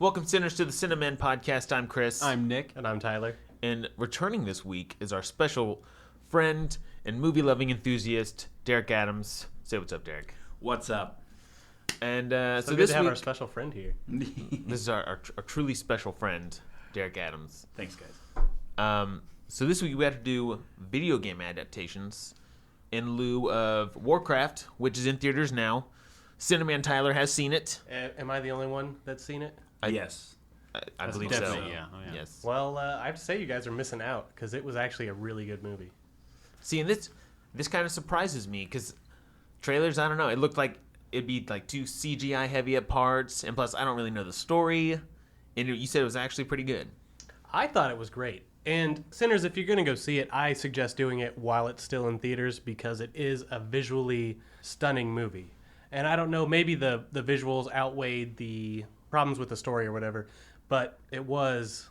Welcome, sinners, to the Cinamen podcast. I'm Chris. I'm Nick. And I'm Tyler. And returning this week is our special friend and movie-loving enthusiast, Derrick Adams. Say what's up, Derrick. What's up? And so this good to have week, our special friend here. this is our truly special friend, Derrick Adams. Thanks, guys. So this week we had to do video game adaptations in lieu of Warcraft, which is in theaters now. Cineman Tyler has seen it. Am I the only one that's seen it? Yes. I believe definitely, so. yeah. Oh, yeah. Yes. Well, I have to say you guys are missing out because it was actually a really good movie. See, and this kind of surprises me because trailers, I don't know, it looked like it'd be like too CGI heavy at parts, and plus I don't really know the story, and you said it was actually pretty good. I thought it was great. And sinners, if you're going to go see it, I suggest doing it while it's still in theaters because it is a visually stunning movie. And I don't know, maybe the visuals outweighed the problems with the story or whatever, but it was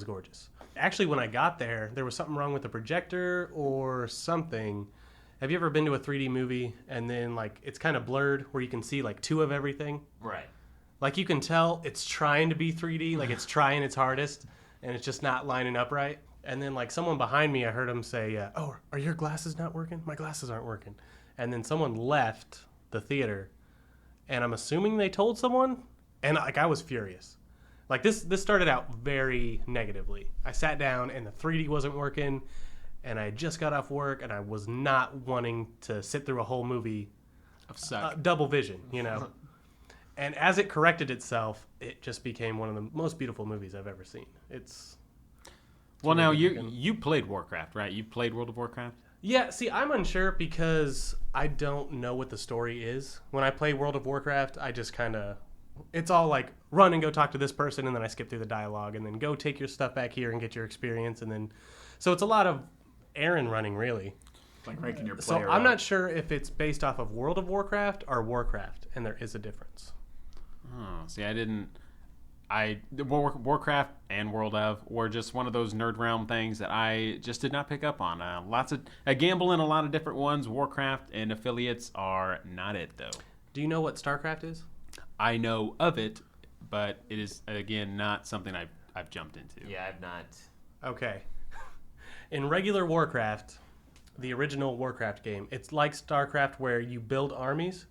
gorgeous. Actually, when I got there was something wrong with the projector or something. Have you ever been to a 3D movie and then like it's kind of blurred where you can see like two of everything? Right. Like you can tell it's trying to be 3D, like it's trying its hardest, and it's just not lining up right. And then like someone behind me, I heard him say, "Oh, are your glasses not working? My glasses aren't working." And then someone left the theater, and I'm assuming they told someone, and like I was furious. Like this started out very negatively. I sat down and the 3D wasn't working, and I just got off work, and I was not wanting to sit through a whole movie Of suck. double vision, you know. And as it corrected itself, it just became one of the most beautiful movies I've ever seen. It's Well, now really good. you played Warcraft, right? You played World of Warcraft? Yeah, see, I'm unsure because I don't know what the story is. When I play World of Warcraft, I just kind of... It's all like, run and go talk to this person, and then I skip through the dialogue, and then go take your stuff back here and get your experience, and then... So it's a lot of errand running, really. Like ranking your So player. I'm not sure if it's based off of World of Warcraft or Warcraft, and there is a difference. Oh, see, Warcraft and World of were just one of those nerd realm things that I just did not pick up on. I gamble in a lot of different ones. Warcraft and affiliates are not it, though. Do you know what StarCraft is? I know of it, but it is, again, not something I've jumped into. Yeah, I've not. Okay. In regular Warcraft, the original Warcraft game, it's like StarCraft where you build armies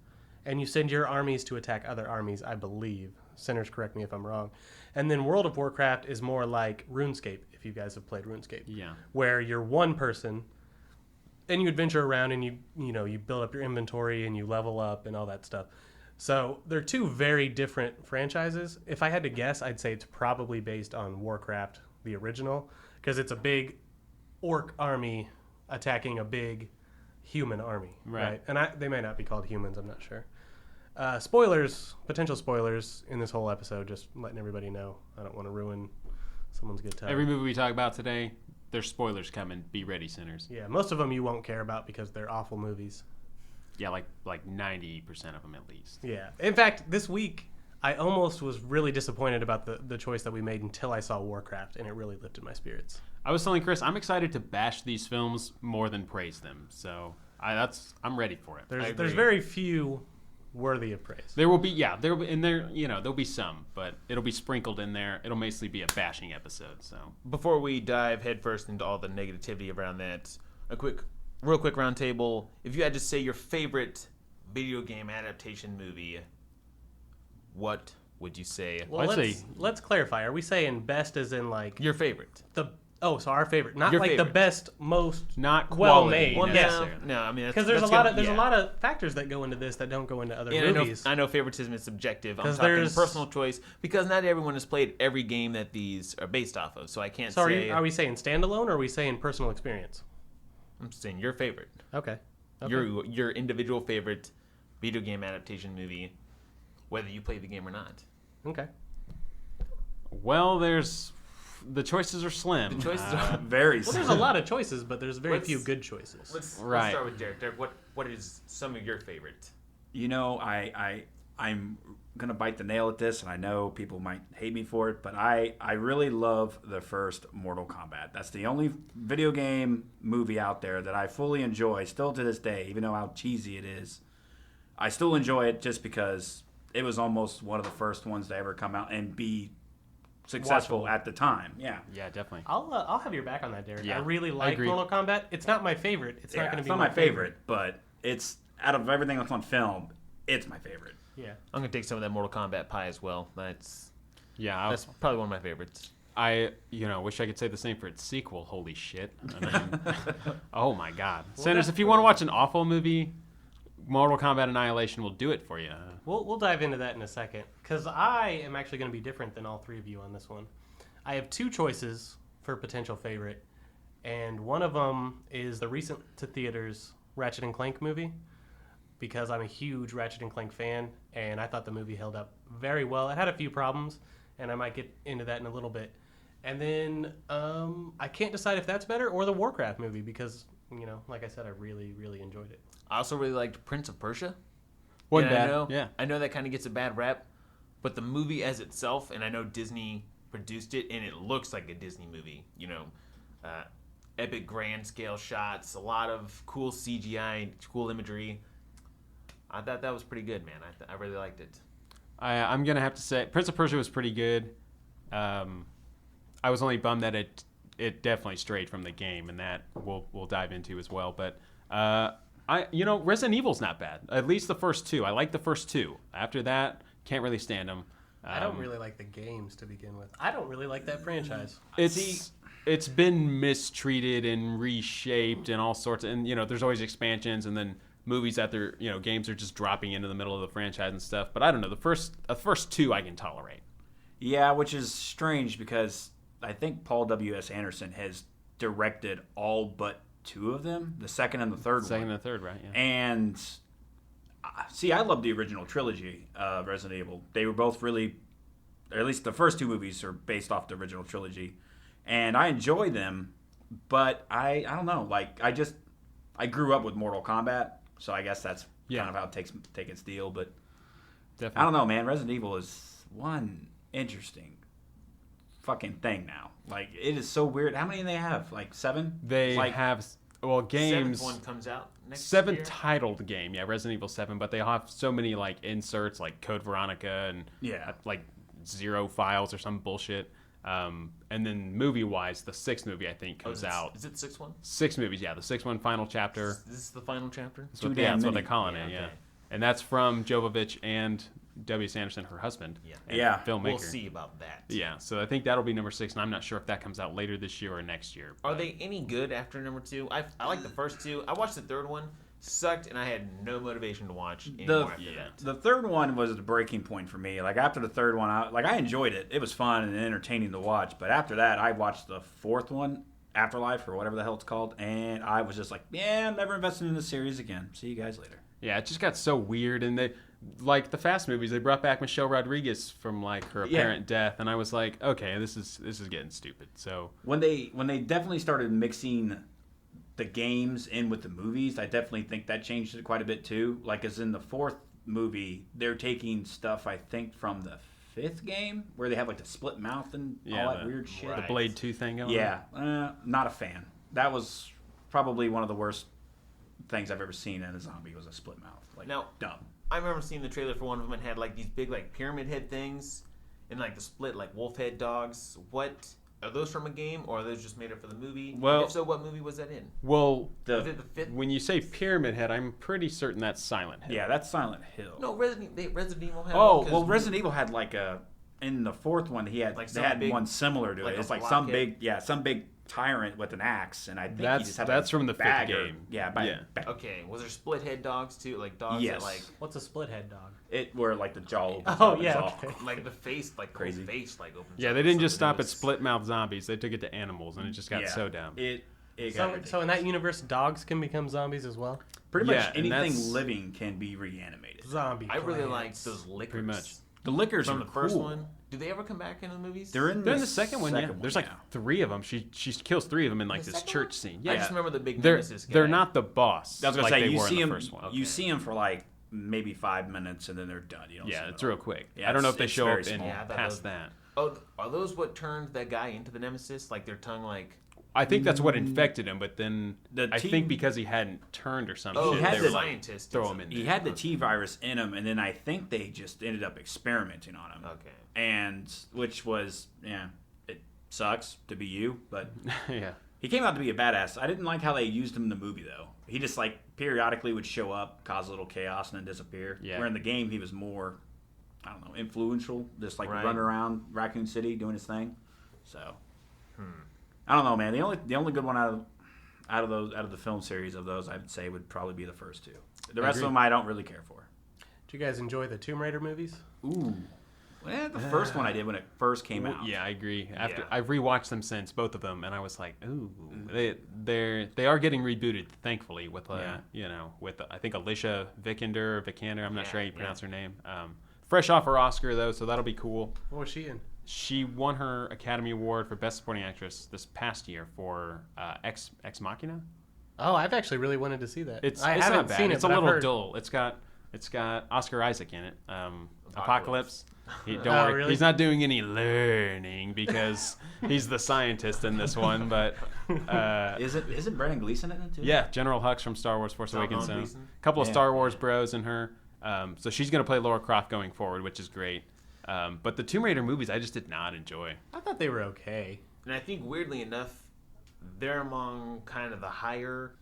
and you send your armies to attack other armies, I believe. Sinners, correct me if I'm wrong. And then World of Warcraft is more like RuneScape, if you guys have played RuneScape. Yeah. Where you're one person and you adventure around and you build up your inventory and you level up and all that stuff. So they're two very different franchises. If I had to guess, I'd say it's probably based on Warcraft, the original, because it's a big orc army attacking a big human army, right? And they may not be called humans, I'm not sure. Potential spoilers in this whole episode, just letting everybody know. I don't want to ruin someone's good time. Every movie we talk about today, there's spoilers coming. Be ready, sinners. Yeah, most of them you won't care about because they're awful movies. Yeah, like 90% of them at least. Yeah. In fact, this week, I almost was really disappointed about the choice that we made until I saw Warcraft, and it really lifted my spirits. I was telling Chris, I'm excited to bash these films more than praise them. So I'm ready for it. There's very few worthy of praise. There will be, there'll be some, but it'll be sprinkled in there. It'll mostly be a bashing episode. So Before we dive headfirst into all the negativity around that, real quick round table. If you had to say your favorite video game adaptation movie, what would you say? Well, let's clarify. Are we saying best as in like Your favorite. so our favorite, not Your like favorite. the best, most not well quality made. Well, necessarily. no, I mean Because there's a lot of factors that go into this that don't go into other movies. I know favoritism is subjective. I'm 'Cause talking there's- personal choice because not everyone has played every game that these are based off of, so I can't So say. are we saying standalone or are we saying personal experience? I'm saying your favorite, Okay. your individual favorite video game adaptation movie, whether you play the game or not. Okay. Well, the choices are slim. The choices are very. Well, there's a lot of choices, but there's very Let's- few good choices. Let's Right. start with Derek. Derek, what is some of your favorite? You know, I'm gonna bite the nail at this, and I know people might hate me for it, but I really love the first Mortal Kombat. That's the only video game movie out there that I fully enjoy, still to this day, even though how cheesy it is. I still enjoy it just because it was almost one of the first ones to ever come out and be successful Watchable. at the time. Yeah. Yeah, definitely. I'll have your back on that, Derek. Yeah, I really I like agree. Mortal Kombat. It's not my favorite. It's not going to be It's not my favorite, but it's out of everything that's on film, it's my favorite. Yeah. I'm gonna take some of that Mortal Kombat pie as well. That's Yeah, probably one of my favorites. I wish I could say the same for its sequel. Holy shit! I mean, oh my god, Sanders, if you want to watch an awful movie, Mortal Kombat Annihilation will do it for you. We'll dive into that in a second because I am actually going to be different than all three of you on this one. I have two choices for potential favorite, and one of them is the recent to theaters Ratchet and Clank movie because I'm a huge Ratchet and Clank fan, and I thought the movie held up very well. It had a few problems, and I might get into that in a little bit. And then I can't decide if that's better or the Warcraft movie because, like I said, I really, really enjoyed it. I also really liked Prince of Persia. Wasn't And bad. I know that kind of gets a bad rap, but the movie as itself, and I know Disney produced it, and it looks like a Disney movie. Epic grand scale shots, a lot of cool CGI, cool imagery. I thought that was pretty good, man. I really liked it. I'm gonna have to say Prince of Persia was pretty good. I was only bummed that it definitely strayed from the game, and that we'll dive into as well. But Resident Evil's not bad. At least the first two. I like the first two. After that, can't really stand them. I don't really like the games to begin with. I don't really like that franchise. It's been mistreated and reshaped and all sorts of, and there's always expansions and then movies that they're games are just dropping into the middle of the franchise and stuff. But I don't know, the first two I can tolerate. Yeah, which is strange because I think Paul W.S. Anderson has directed all but two of them, the second and the third one. Second and the third, right? Yeah. And see, I love the original trilogy of Resident Evil. They were both really, or at least the first two movies are based off the original trilogy, and I enjoy them. But I don't know, like I grew up with Mortal Kombat, so I guess that's kind of how it take its deal. But Definitely. I don't know, man. Resident Evil is one interesting fucking thing now. Like, it is so weird. How many do they have? Like 7? They like, have games. Seventh one comes out next Seventh year. titled game, yeah, Resident Evil 7, but they have so many like inserts like Code Veronica and like Zero Files or some bullshit. And then movie-wise, the sixth movie I think comes out. Is it 6th one? 6 movies, yeah, the sixth one, final chapter. Is this the final chapter? That's what they're many. calling it, yeah. And that's from Jovovich and W. Sanderson, her husband. and filmmaker. We'll see about that. Yeah, so I think that'll be number 6, and I'm not sure if that comes out later this year or next year. Are they any good after number 2? I like the first two. I watched the third one. Sucked, and I had no motivation to watch anymore after that. The third one was the breaking point for me. Like, after the third one, I enjoyed it. It was fun and entertaining to watch. But after that, I watched the fourth one, Afterlife, or whatever the hell it's called, and I was just like, yeah, I'm never investing in this series again. See you guys later. Yeah, it just got so weird, and they, like the Fast movies, they brought back Michelle Rodriguez from like her apparent death, and I was like, okay, this is getting stupid. So when they definitely started mixing the games in with the movies, I definitely think that changed it quite a bit too. Like, as in the fourth movie, they're taking stuff I think from the fifth game where they have like the split mouth and all that weird shit. The Blade 2 thing going on. Yeah, not a fan. That was probably one of the worst things I've ever seen in a zombie was a split mouth. Like, Now, dumb. I remember seeing the trailer for one of them and had like these big like pyramid head things and like the split like wolf head dogs. What are those from a game or are those just made up for the movie? Well, if so, what movie was that in? Well, Was it the fifth? when you say Pyramid Head, I'm pretty certain that's Silent Hill. Yeah, that's Silent Hill. No, Resident Evil had Oh, one, 'cause well, Resident Evil had like in the fourth one, he had Like they some had big- one similar to like it. a It's like some blockhead? big tyrant with an axe, and I think he That's just had that's from the fifth bag or- game. Yeah, Okay, was there split head dogs too? Like dogs Yes. that like What's a split head dog? it where like the jaw opens Oh, up, it's yeah, all- okay. like the face like Crazy. whole face like opens. Yeah, up they or didn't just something. stop at split mouth zombies. They took it to animals, and it just got Yeah. so dumb. It got So ridiculous. in that universe, dogs can become zombies as well. Pretty Yeah, much and anything that's- living can be reanimated. Zombie. I really plants. liked those liquors. Pretty much. The liquors From are the first cool. one. Do they ever come back in the movies? They're in They're in the second one, yeah. There's like yeah. 3 of them. She kills 3 of them in like The this second church one? scene. I Yeah, just remember the big they're nemesis guy. they're not the boss. I was gonna like say they you were see in them. the first one. You see them for like maybe 5 minutes, and then they're done. You don't see Yeah, them it's at all. real quick. Yeah, I don't know it's- if they it's show very up in small. Yeah, I thought past those- that. Oh, are those what turned that guy into the nemesis? Like their tongue like I think that's what infected him, but then I T- think because he hadn't turned or something, Oh, He had they the were like, scientist. throw him in there. He had the T virus in him, and then I think they just ended up experimenting on him. Okay. And which was, it sucks to be you, but Yeah. he came out to be a badass. I didn't like how they used him in the movie, though. He just, like, periodically would show up, cause a little chaos, and then disappear. Yeah. Where in the game, he was more, I don't know, influential, just, like, Right. running around Raccoon City doing his thing. So, I don't know, man. The only good one out of the film series of those, I would say, would probably be the first two. The rest of them, I don't really care for. Did you guys enjoy the Tomb Raider movies? Ooh. Well, the first one I did when it first came out. Yeah, I agree. After Yeah. I've rewatched them since, both of them, and I was like, ooh, they are getting rebooted, thankfully, with with I think Alicia Vikander, I'm not sure how you pronounce her name. Fresh off her Oscar though, so that'll be cool. What was she in? She won her Academy Award for Best Supporting Actress this past year for Ex Machina. Oh, I've actually really wanted to see that. It's I it's haven't not bad. seen it. It's a but I've little heard- dull. It's got Oscar Isaac in it. Apocalypse. Don't Oh, worry, really? he's not doing any learning because he's the scientist in this one. But Isn't Brendan Gleeson in it too? yeah, General Hux from Star Wars: Force Tom Awakens. So Gleeson? a couple of Yeah. Star Wars bros in her. So she's gonna play Lara Croft going forward, which is great. But the Tomb Raider movies, I just did not enjoy. I thought they were okay. And I think weirdly enough, they're among kind of the higher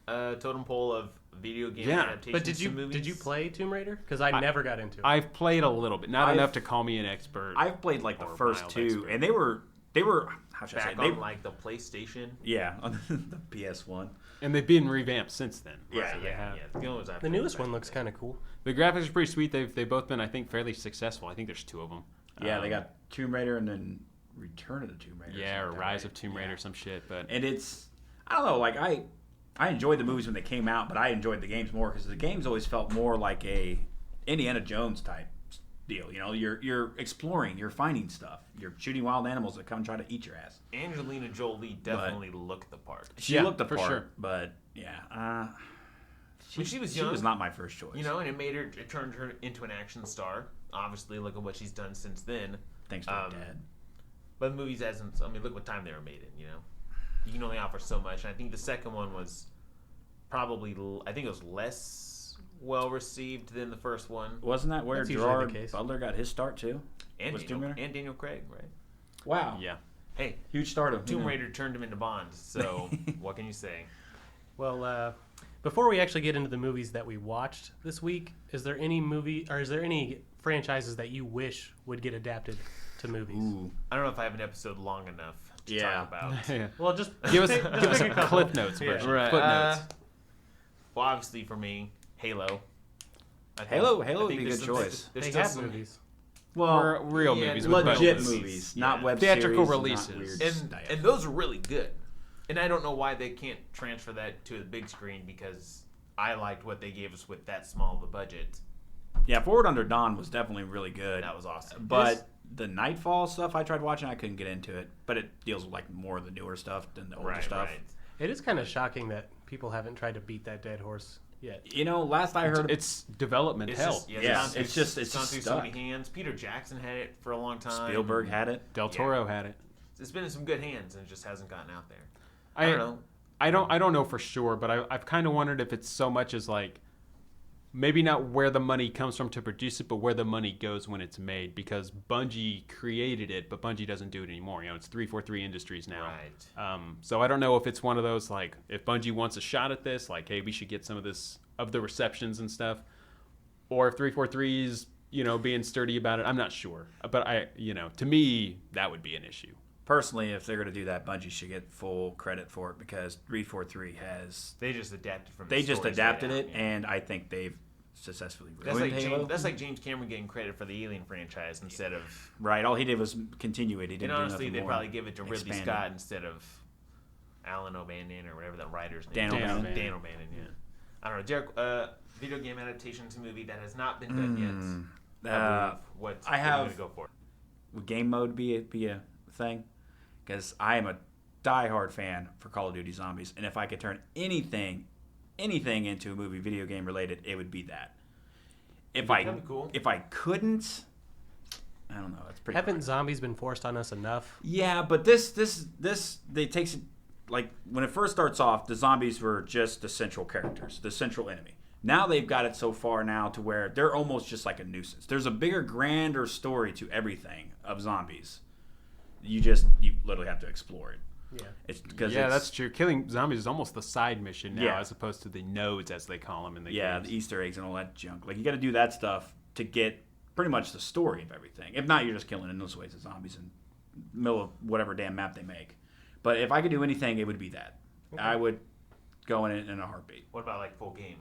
totem pole of video game Yeah. adaptations. But to movies. did you play Tomb Raider? Because I never got into it. I've played a little bit, not I've- enough to call me an expert. I've played like the Or first mild two, expert. and they were how should I back say? on like the PlayStation? Yeah, on the PS1. And they've been revamped since then. Yeah, So they have. The good ones I the played newest back one looks then. kind of cool. The graphics are pretty sweet. They've both been, I think, fairly successful. I think there's two of them. Yeah, they got Tomb Raider and then Return of the Tomb Raider. Yeah, or something like that, Rise right? of Tomb Raider, some shit. But And it's I don't know, like I enjoyed the movies when they came out, but I enjoyed the games more because the games always felt more like a Indiana Jones type deal. You know, you're exploring, you're finding stuff, you're shooting wild animals that come try to eat your ass. Angelina Jolie definitely looked the part. She Yeah, looked the for part, sure. but yeah, When she was she young, was not my first choice. You know, and it turned her into an action star. Obviously, look at what she's done since then. thanks to her dad. But the movies hasn't. I mean, look what time they were made in. You know, you can only offer so much. And I think the second one was probably. I think it was less well received than the first one. Wasn't that where That's usually the Gerard case. Butler got his start too? And Was Tomb Daniel, Raider? and Daniel Craig, right? Wow. yeah, Hey, Huge stardom. Tomb Raider turned him into Bond. So what can you say? Well, before we actually get into the movies that we watched this week, is there any franchises that you wish would get adapted to movies? Ooh. I don't know if I have an episode long enough to Yeah. talk about. yeah. Well, just Give us pick a couple. Cliff Notes Yeah. version. Right. Footnotes. Well, obviously for me, Halo. I think- Halo I would think be a there's good some- choice. There's They still have some- movies. Or real yeah, movies with Legit budgets. movies, Yeah. not web Theatrical series, not releases. weird and stuff. and those are really good. And I don't know why they can't transfer that to the big screen because I liked what they gave us with that small of a budget. Yeah, Forward Under Dawn was definitely really good. That was awesome. But the Nightfall stuff I tried watching, I couldn't get into it. But it deals with like more of the newer stuff than the older right, stuff. right. It is kind of shocking that people haven't tried to beat that dead horse yet. You know, last I heard, It's development It's hell. just, yeah, Yeah, it's it's gone just through so stuck. many hands. Peter Jackson had it for a long time. Spielberg had it. Del Toro had it. It's been in some good hands and it just hasn't gotten out there. I don't know. I don't know for sure, but I've kind of wondered if it's so much as like maybe not where the money comes from to produce it, but where the money goes when it's made. Because Bungie created it, but Bungie doesn't do it anymore. You know, it's 343 Industries now. Right. So I don't know if it's one of those like if Bungie wants a shot at this, like hey, we should get some of this of the receptions and stuff, or if 343 is being sturdy about it. I'm not sure, but to me that would be an issue. Personally, if they're going to do that, Bungie should get full credit for it because 343 has. They just adapted from. They the just stories adapted laid it, out, yeah. and I think they've successfully That's ruined like Halo. that's like James Cameron getting credit for the Alien franchise instead of. Right. All he did was continue it. He And didn't do honestly, nothing they'd more. probably give it to Ridley Expand it. Scott instead of Alan O'Bannon or whatever that writer's name. Dan is. O'Bannon. Dan O'Bannon. Yeah. I don't know. Derek, video game adaptation to movie that has not been done yet. What I have- I'm gonna go for. Would game mode be a thing? Because I am a diehard fan for Call of Duty Zombies, and if I could turn anything into a movie video game related, it would be that. That'd be cool. If I couldn't, I don't know. It's pretty. Haven't hard. zombies been forced on us enough? Yeah, but this takes it like when it first starts off, the zombies were just the central characters, the central enemy. Now they've got it so far now to where they're almost just like a nuisance. There's a bigger, grander story to everything of zombies. You literally have to explore it. Yeah, that's true. Killing zombies is almost the side mission now, Yeah. as opposed to the nodes, as they call them in the the games. Easter eggs and all that junk. Like you got to do that stuff to get pretty much the story of everything. If not, you're just killing in those ways the zombies in the middle of whatever damn map they make. But if I could do anything, it would be that. Okay. I would go in it in a heartbeat. What about like full game?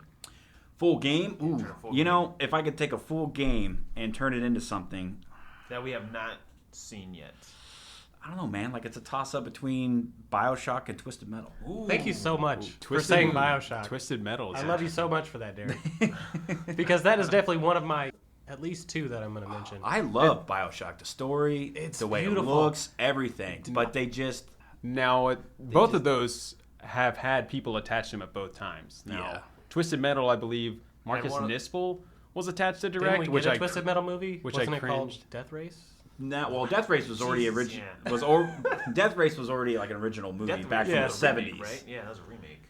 Full game? Ooh. If I could take a full game and turn it into something that we have not seen yet. I don't know, man. Like it's a toss-up between BioShock and Twisted Metal. Ooh. Thank you so much for saying BioShock. Twisted Metal. I love you so much for that, Derek. Because that is definitely one of my, at least two that I'm going to mention. I love BioShock. The story, it's the way beautiful. It looks, everything. But they just... Now, both of those have had people attach them at both times. Now, Twisted Metal, I believe, Marcus Nispel was attached to direct. Didn't we get a Twisted Metal movie? Wasn't it called Death Race? No, well, Death Race was already original. Death Race was already like an original movie back from the 70s, remake, right? Yeah, that was a remake.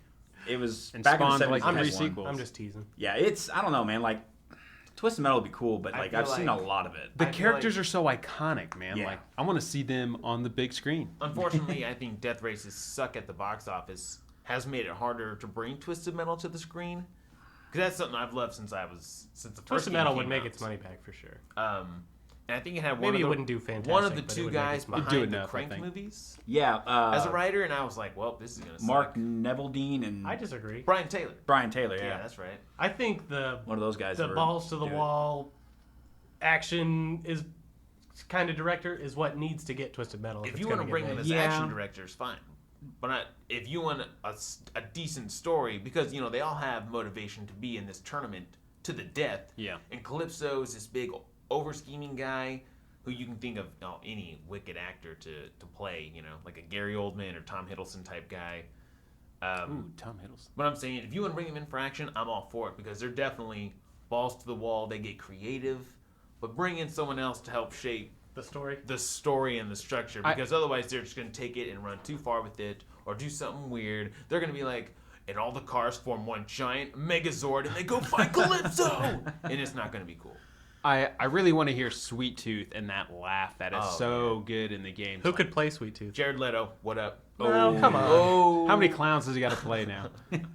It was and back spawned in the 70s. like 3 sequels. I'm just teasing. Yeah, I don't know, man. Like Twisted Metal would be cool, but like I've seen a lot of it. The characters are so iconic, man. Yeah. Like I want to see them on the big screen. Unfortunately, I think Death Race's suck at the box office has made it harder to bring Twisted Metal to the screen. Because that's something I've loved since the first Twisted Metal would make its money back for sure. And I think it had wouldn't do fantastic. One of the two guys behind the Crank movies. Yeah, as a writer, and I was like, well, this is gonna suck. Mark Neville-Dean and I disagree. Brian Taylor, yeah, that's right. I think one of those guys. The balls to the wall action is kind of director is what needs to get Twisted Metal. If you want to bring them as action directors, fine. But if you want a decent story, because they all have motivation to be in this tournament to the death. Yeah. And Calypso is this big over-scheming guy who you can think of any wicked actor to play, like a Gary Oldman or Tom Hiddleston type guy. Ooh, Tom Hiddleston. But I'm saying, if you want to bring them in for action, I'm all for it, because they're definitely balls to the wall. They get creative, but bring in someone else to help shape the story and the structure, because otherwise they're just going to take it and run too far with it or do something weird. They're going to be like, and all the cars form one giant Megazord and they go fight Calypso, and it's not going to be cool. I really want to hear Sweet Tooth and that laugh that is good in the game. Who could play Sweet Tooth? Jared Leto, what up? Oh, come on. How many clowns has he got to play now?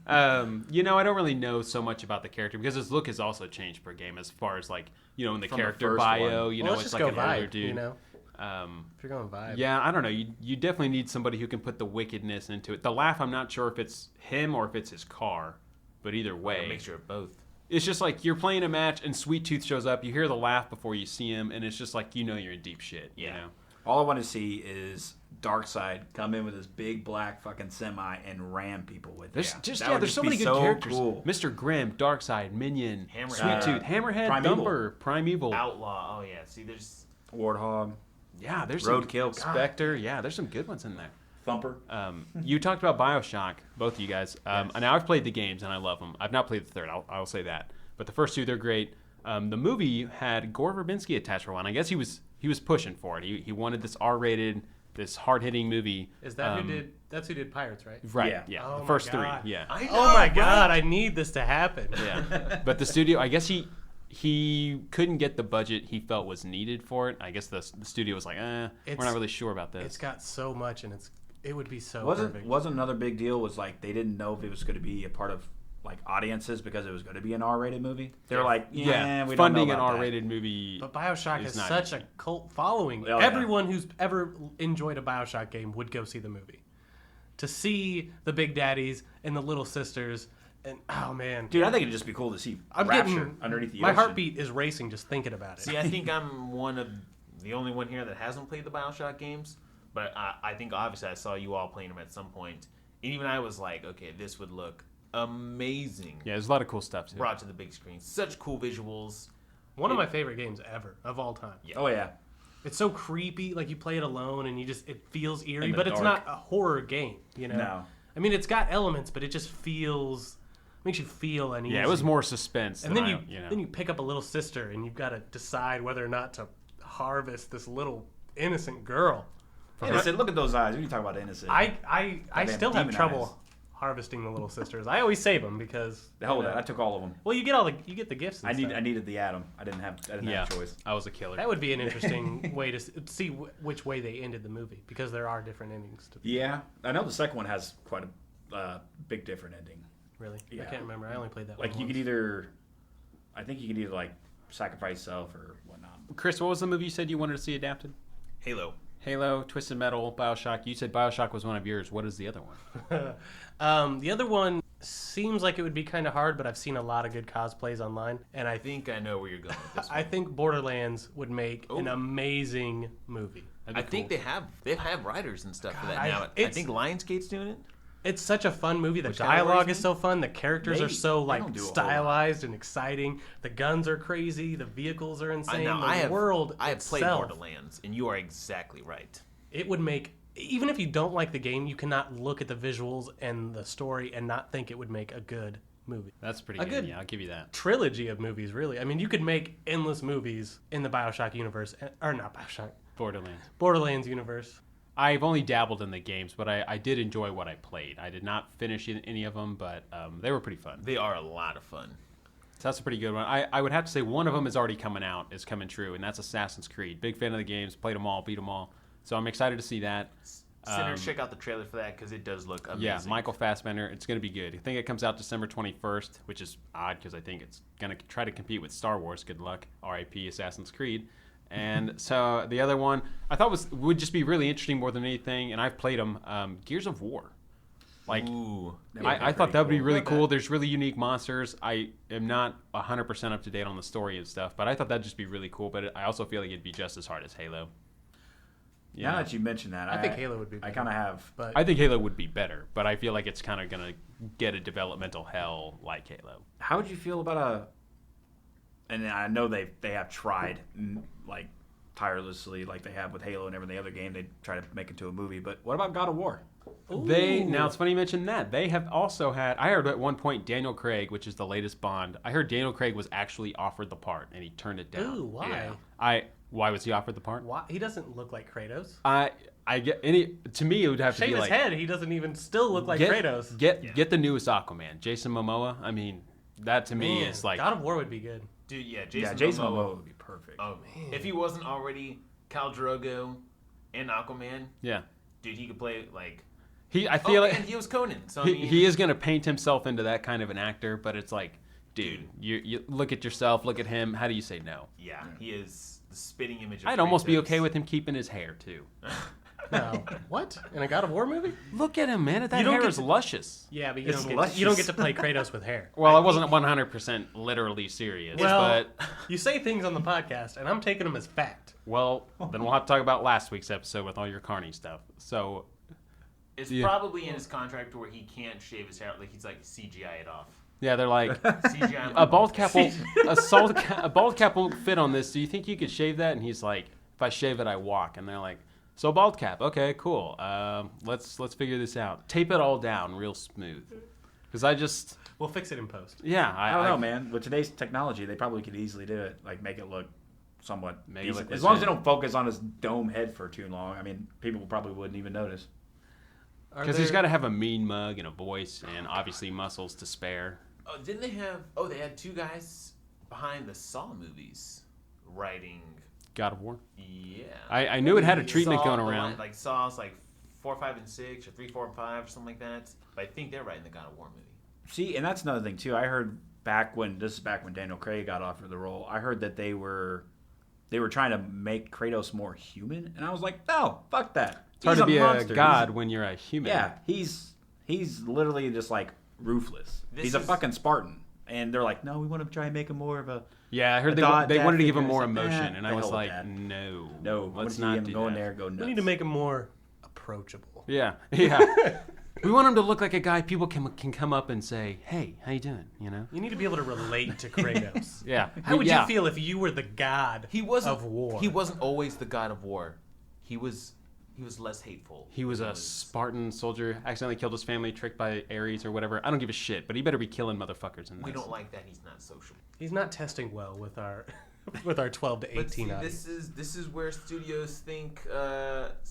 I don't really know so much about the character because his look has also changed per game as far as like, in the From character the bio, let's it's just like go an older vibe, dude. If you're going vibe. Yeah, I don't know. You definitely need somebody who can put the wickedness into it. The laugh, I'm not sure if it's him or if it's his car, but either way. A mixture of both. It's just like you're playing a match and Sweet Tooth shows up. You hear the laugh before you see him, and it's just like you're in deep shit. Yeah. All I want to see is Darkseid come in with his big black fucking semi and ram people with it. There's so many good characters. Cool. Mr. Grimm, Darkseid, Minion, Hammerhead, Sweet Tooth, Hammerhead, Primeval. Thumper, Primeval, Outlaw. Oh yeah. See, there's Warthog. Yeah, there's Roadkill. Spectre. Yeah, there's some good ones in there. Thumper. You talked about BioShock, both of you guys. And now I've played the games and I love them. I've not played the third. I'll say that. But the first two, they're great. The movie had Gore Verbinski attached for one. I guess he was pushing for it. He wanted this R-rated, this hard-hitting movie. Is that who did? That's who did Pirates, right? Right. Yeah. Oh the first my God. three. Yeah. Oh my God! I need this to happen. Yeah. But the studio, I guess he couldn't get the budget he felt was needed for it. I guess the studio was like, we're not really sure about this. It's got so much, and it would be so perfect. Wasn't another big deal was like they didn't know if it was going to be a part of like audiences because it was going to be an R-rated movie. They're like, we funding don't know an about R-rated movie. But BioShock has not such a cult following. Oh, yeah. Everyone who's ever enjoyed a BioShock game would go see the movie. To see the Big Daddies and the Little Sisters, and oh man, Dude, I think it'd just be cool to see Rapture underneath the my ocean. heartbeat is racing just thinking about it. See, I think I'm the only one here that hasn't played the BioShock games, but I think obviously I saw you all playing them at some point, and even I was like, okay, this would look amazing. Yeah, there's a lot of cool stuff too. Brought to the big screen, such cool visuals. One of my favorite games ever of all time. Yeah. Oh yeah, it's so creepy. Like you play it alone, and it feels eerie, In the but it's dark. not a horror game. No. I mean, it's got elements, but it just makes you feel uneasy. Yeah, it was more suspense. And then you pick up a little sister, and you've got to decide whether or not to harvest this little innocent girl. Innocent, look at those eyes. When you talk about innocent. I Goddamn still have demon trouble eyes. harvesting the little sisters. I always save them because The hell with that. I took all of them. well, you get the gifts. And stuff. I needed the Atom. I didn't have a choice. I was a killer. That would be an interesting way to see which way they ended the movie because there are different endings. Yeah, I know the second one has quite a big different ending. Really, Yeah. I can't remember. I only played that. Like one you once. could either, I think you could either like sacrifice self or whatnot. Chris, what was the movie you said you wanted to see adapted? Halo. Halo, Twisted Metal, Bioshock. You said Bioshock was one of yours. What is the other one? The other one seems like it would be kind of hard, but I've seen a lot of good cosplays online, and I I think I know where you're going with this one. I think Borderlands would make an amazing movie. I think they have writers and stuff for that God, now. I it's- think Lionsgate's doing it. It's such a fun movie. The Which kinda dialogue worries is me. so fun. The characters They- are so they like don't do a whole stylized and exciting. The guns are crazy. The vehicles are insane. Now, The world I have played itself, Borderlands, and you are exactly right. it would make, even if you don't like the game, you cannot look at the visuals and the story and not think it would make a good movie. That's pretty A good. good- Yeah, I'll give you that. Trilogy of movies, really. I mean, you could make endless movies in the Bioshock universe, or not Bioshock, Borderlands universe. I've only dabbled in the games, but I did enjoy what I played. I did not finish any of them, but they were pretty fun. They are a lot of fun. So that's a pretty good one. I would have to say one of them is already is coming true, and that's Assassin's Creed. Big fan of the games, played them all, beat them all. So I'm excited to see that. Sinners, check out the trailer for that because it does look amazing. Yeah, Michael Fassbender. It's going to be good. I think it comes out December 21st, which is odd because I think it's going to try to compete with Star Wars. Good luck. R.I.P. Assassin's Creed. And so the other one I thought would just be really interesting more than anything, and I've played them, Gears of War. Like, Ooh. I thought that would be really cool. There's really unique monsters. I am not 100% up to date on the story and stuff, but I thought that'd just be really cool. But I also feel like it'd be just as hard as Halo. Now that you mention that, I think Halo would be I better. kind of have. But I think Halo would be better, but I feel like it's kind of going to get a developmental hell like Halo. How would you feel about and I know they have tried like tirelessly, like they have with Halo and every other game, they try to make it to a movie. But what about God of War? Now it's funny you mentioned that. They have also had, I heard at one point Daniel Craig, which is the latest Bond, I heard Daniel Craig was actually offered the part and he turned it down. Ooh, why? Yeah. Why was he offered the part? Why? He doesn't look like Kratos. I get to me it would have to Shave be his like head. He doesn't even still look like get, Kratos. Get the newest Aquaman, Jason Momoa. I mean, that to me Man, is like God of War would be good. Dude, yeah, Jason Jason Momoa would be perfect. Oh, man. If he wasn't already Khal Drogo and Aquaman, yeah. dude, he could play like. I feel like and he was Conan, so I he, mean, he is going to paint himself into that kind of an actor, but it's like, dude, you look at yourself, look at him. How do you say no? Yeah, he is the spitting image. Of I'd almost be Kratos. okay with him keeping his hair too. No, what? In a God of War movie? Look at him, man. That You don't hair get is to- luscious. Yeah, but you It's don't get to play Kratos with hair. Well, I wasn't 100% literally serious, Well, but you say things on the podcast, and I'm taking them as fact. well, then we'll have to talk about last week's episode with all your Carney stuff. So, It's Yeah. probably in his contract where he can't shave his hair. Like he's like CGI it off. yeah, they're like CGI. a bald cap a bald cap won't fit on this. Do you think you could shave that? And he's like, if I shave it, I walk. And they're like, so bald cap, okay, cool. Let's figure this out. Tape it all down real smooth, because We'll fix it in post. yeah, I don't know, man. With today's technology, they probably could easily do it. Like make it look somewhat Make it decent. look As long as they legit. don't focus on his dome head for too long. I mean, people probably wouldn't even notice. Because he's got to have a mean mug and a voice and obviously muscles to spare. Oh, didn't they have? Oh, they had two guys behind the Saw movies writing. God of War. Yeah. I knew it had a treatment Saw, going the around. line- like Saw's like 4, 5, and 6, or 3, 4, and 5, or something like that. But I think they're writing the God of War movie. See, and that's another thing too. I heard back when Daniel Craig got offered the role. I heard that they were trying to make Kratos more human, and I was like, no, fuck that. It's hard He's to be monster. a god when you're a human. Yeah, he's literally just like ruthless. This He's a is- fucking Spartan, and they're like, no, we want to try and make him more of a Yeah, I heard they dad wanted to give him figure. more It's like, emotion, and I the was hell with like, that. no, no. let's see not him do go in that. there, go nuts. We need to make him more approachable. Yeah, yeah. We want him to look like a guy people can come up and say, "Hey, how you doing?" You know? You need to be able to relate to Kratos. Yeah. How would Yeah. you feel if you were the god He wasn't of war? He wasn't always the God of War. He was less hateful. He was a Spartan soldier, accidentally killed his family, tricked by Ares or whatever. I don't give a shit, but he better be killing motherfuckers in this. We don't like that. He's not social. He's not testing well with our with our 12 to But 18 see, audience. this is where studios think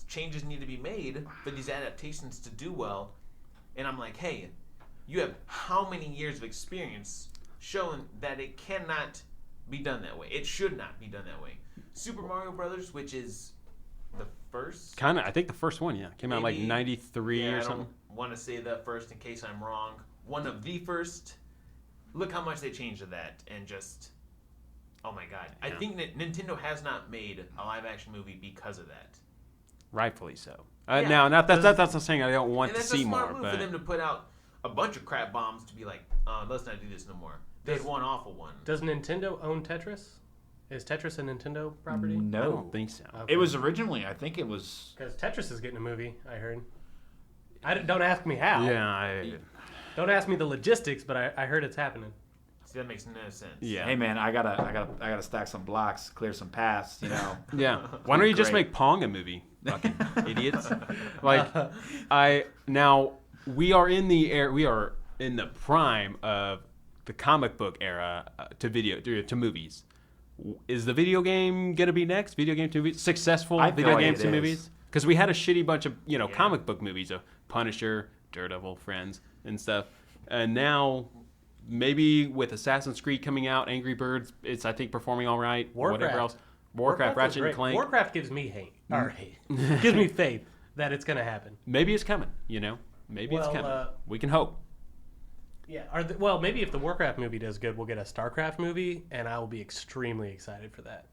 changes need to be made for these adaptations to do well. And I'm like, hey, you have how many years of experience showing that it cannot be done that way? It should not be done that way. Super Mario Brothers, which is the first. I think the first one, came out like Maybe. 93 Yeah, or I something. don't want to say that first in case I'm wrong. One of the first. Look how much they changed to that, and just, oh my god! I think that Nintendo has not made a live action movie because of that. Rightfully so. Yeah, Now, that's not saying I don't want And to that's a see smart more, move but for them to put out a bunch of crap bombs to be like, let's not do this no more. They had one awful one. Does Nintendo own Tetris? Is Tetris a Nintendo property? I No. don't think so. Okay. It was originally, I think it was. Because Tetris is getting a movie, I heard. Don't ask me how. Yeah, Don't ask me the logistics, but I heard it's happening. See, that makes no sense. yeah. Hey man, I gotta stack some blocks, clear some paths. Yeah. Why don't you just Great. make Pong a movie? Fucking idiots. Like we are in the prime of the comic book era to movies. Is the video game gonna be next? Video game to movies? Successful I feel video like games it to is. movies? Because we had a shitty bunch of comic book movies of Punisher, Daredevil, Friends, and stuff, and now. Maybe with Assassin's Creed coming out, Angry Birds, it's I think performing all right. Warcraft. Whatever else, Warcraft, is Ratchet and great. Clank. Warcraft gives me gives me faith that it's going to happen. Maybe it's coming. Maybe it's Well, coming. We can hope. Yeah. Maybe if the Warcraft movie does good, we'll get a StarCraft movie, and I will be extremely excited for that.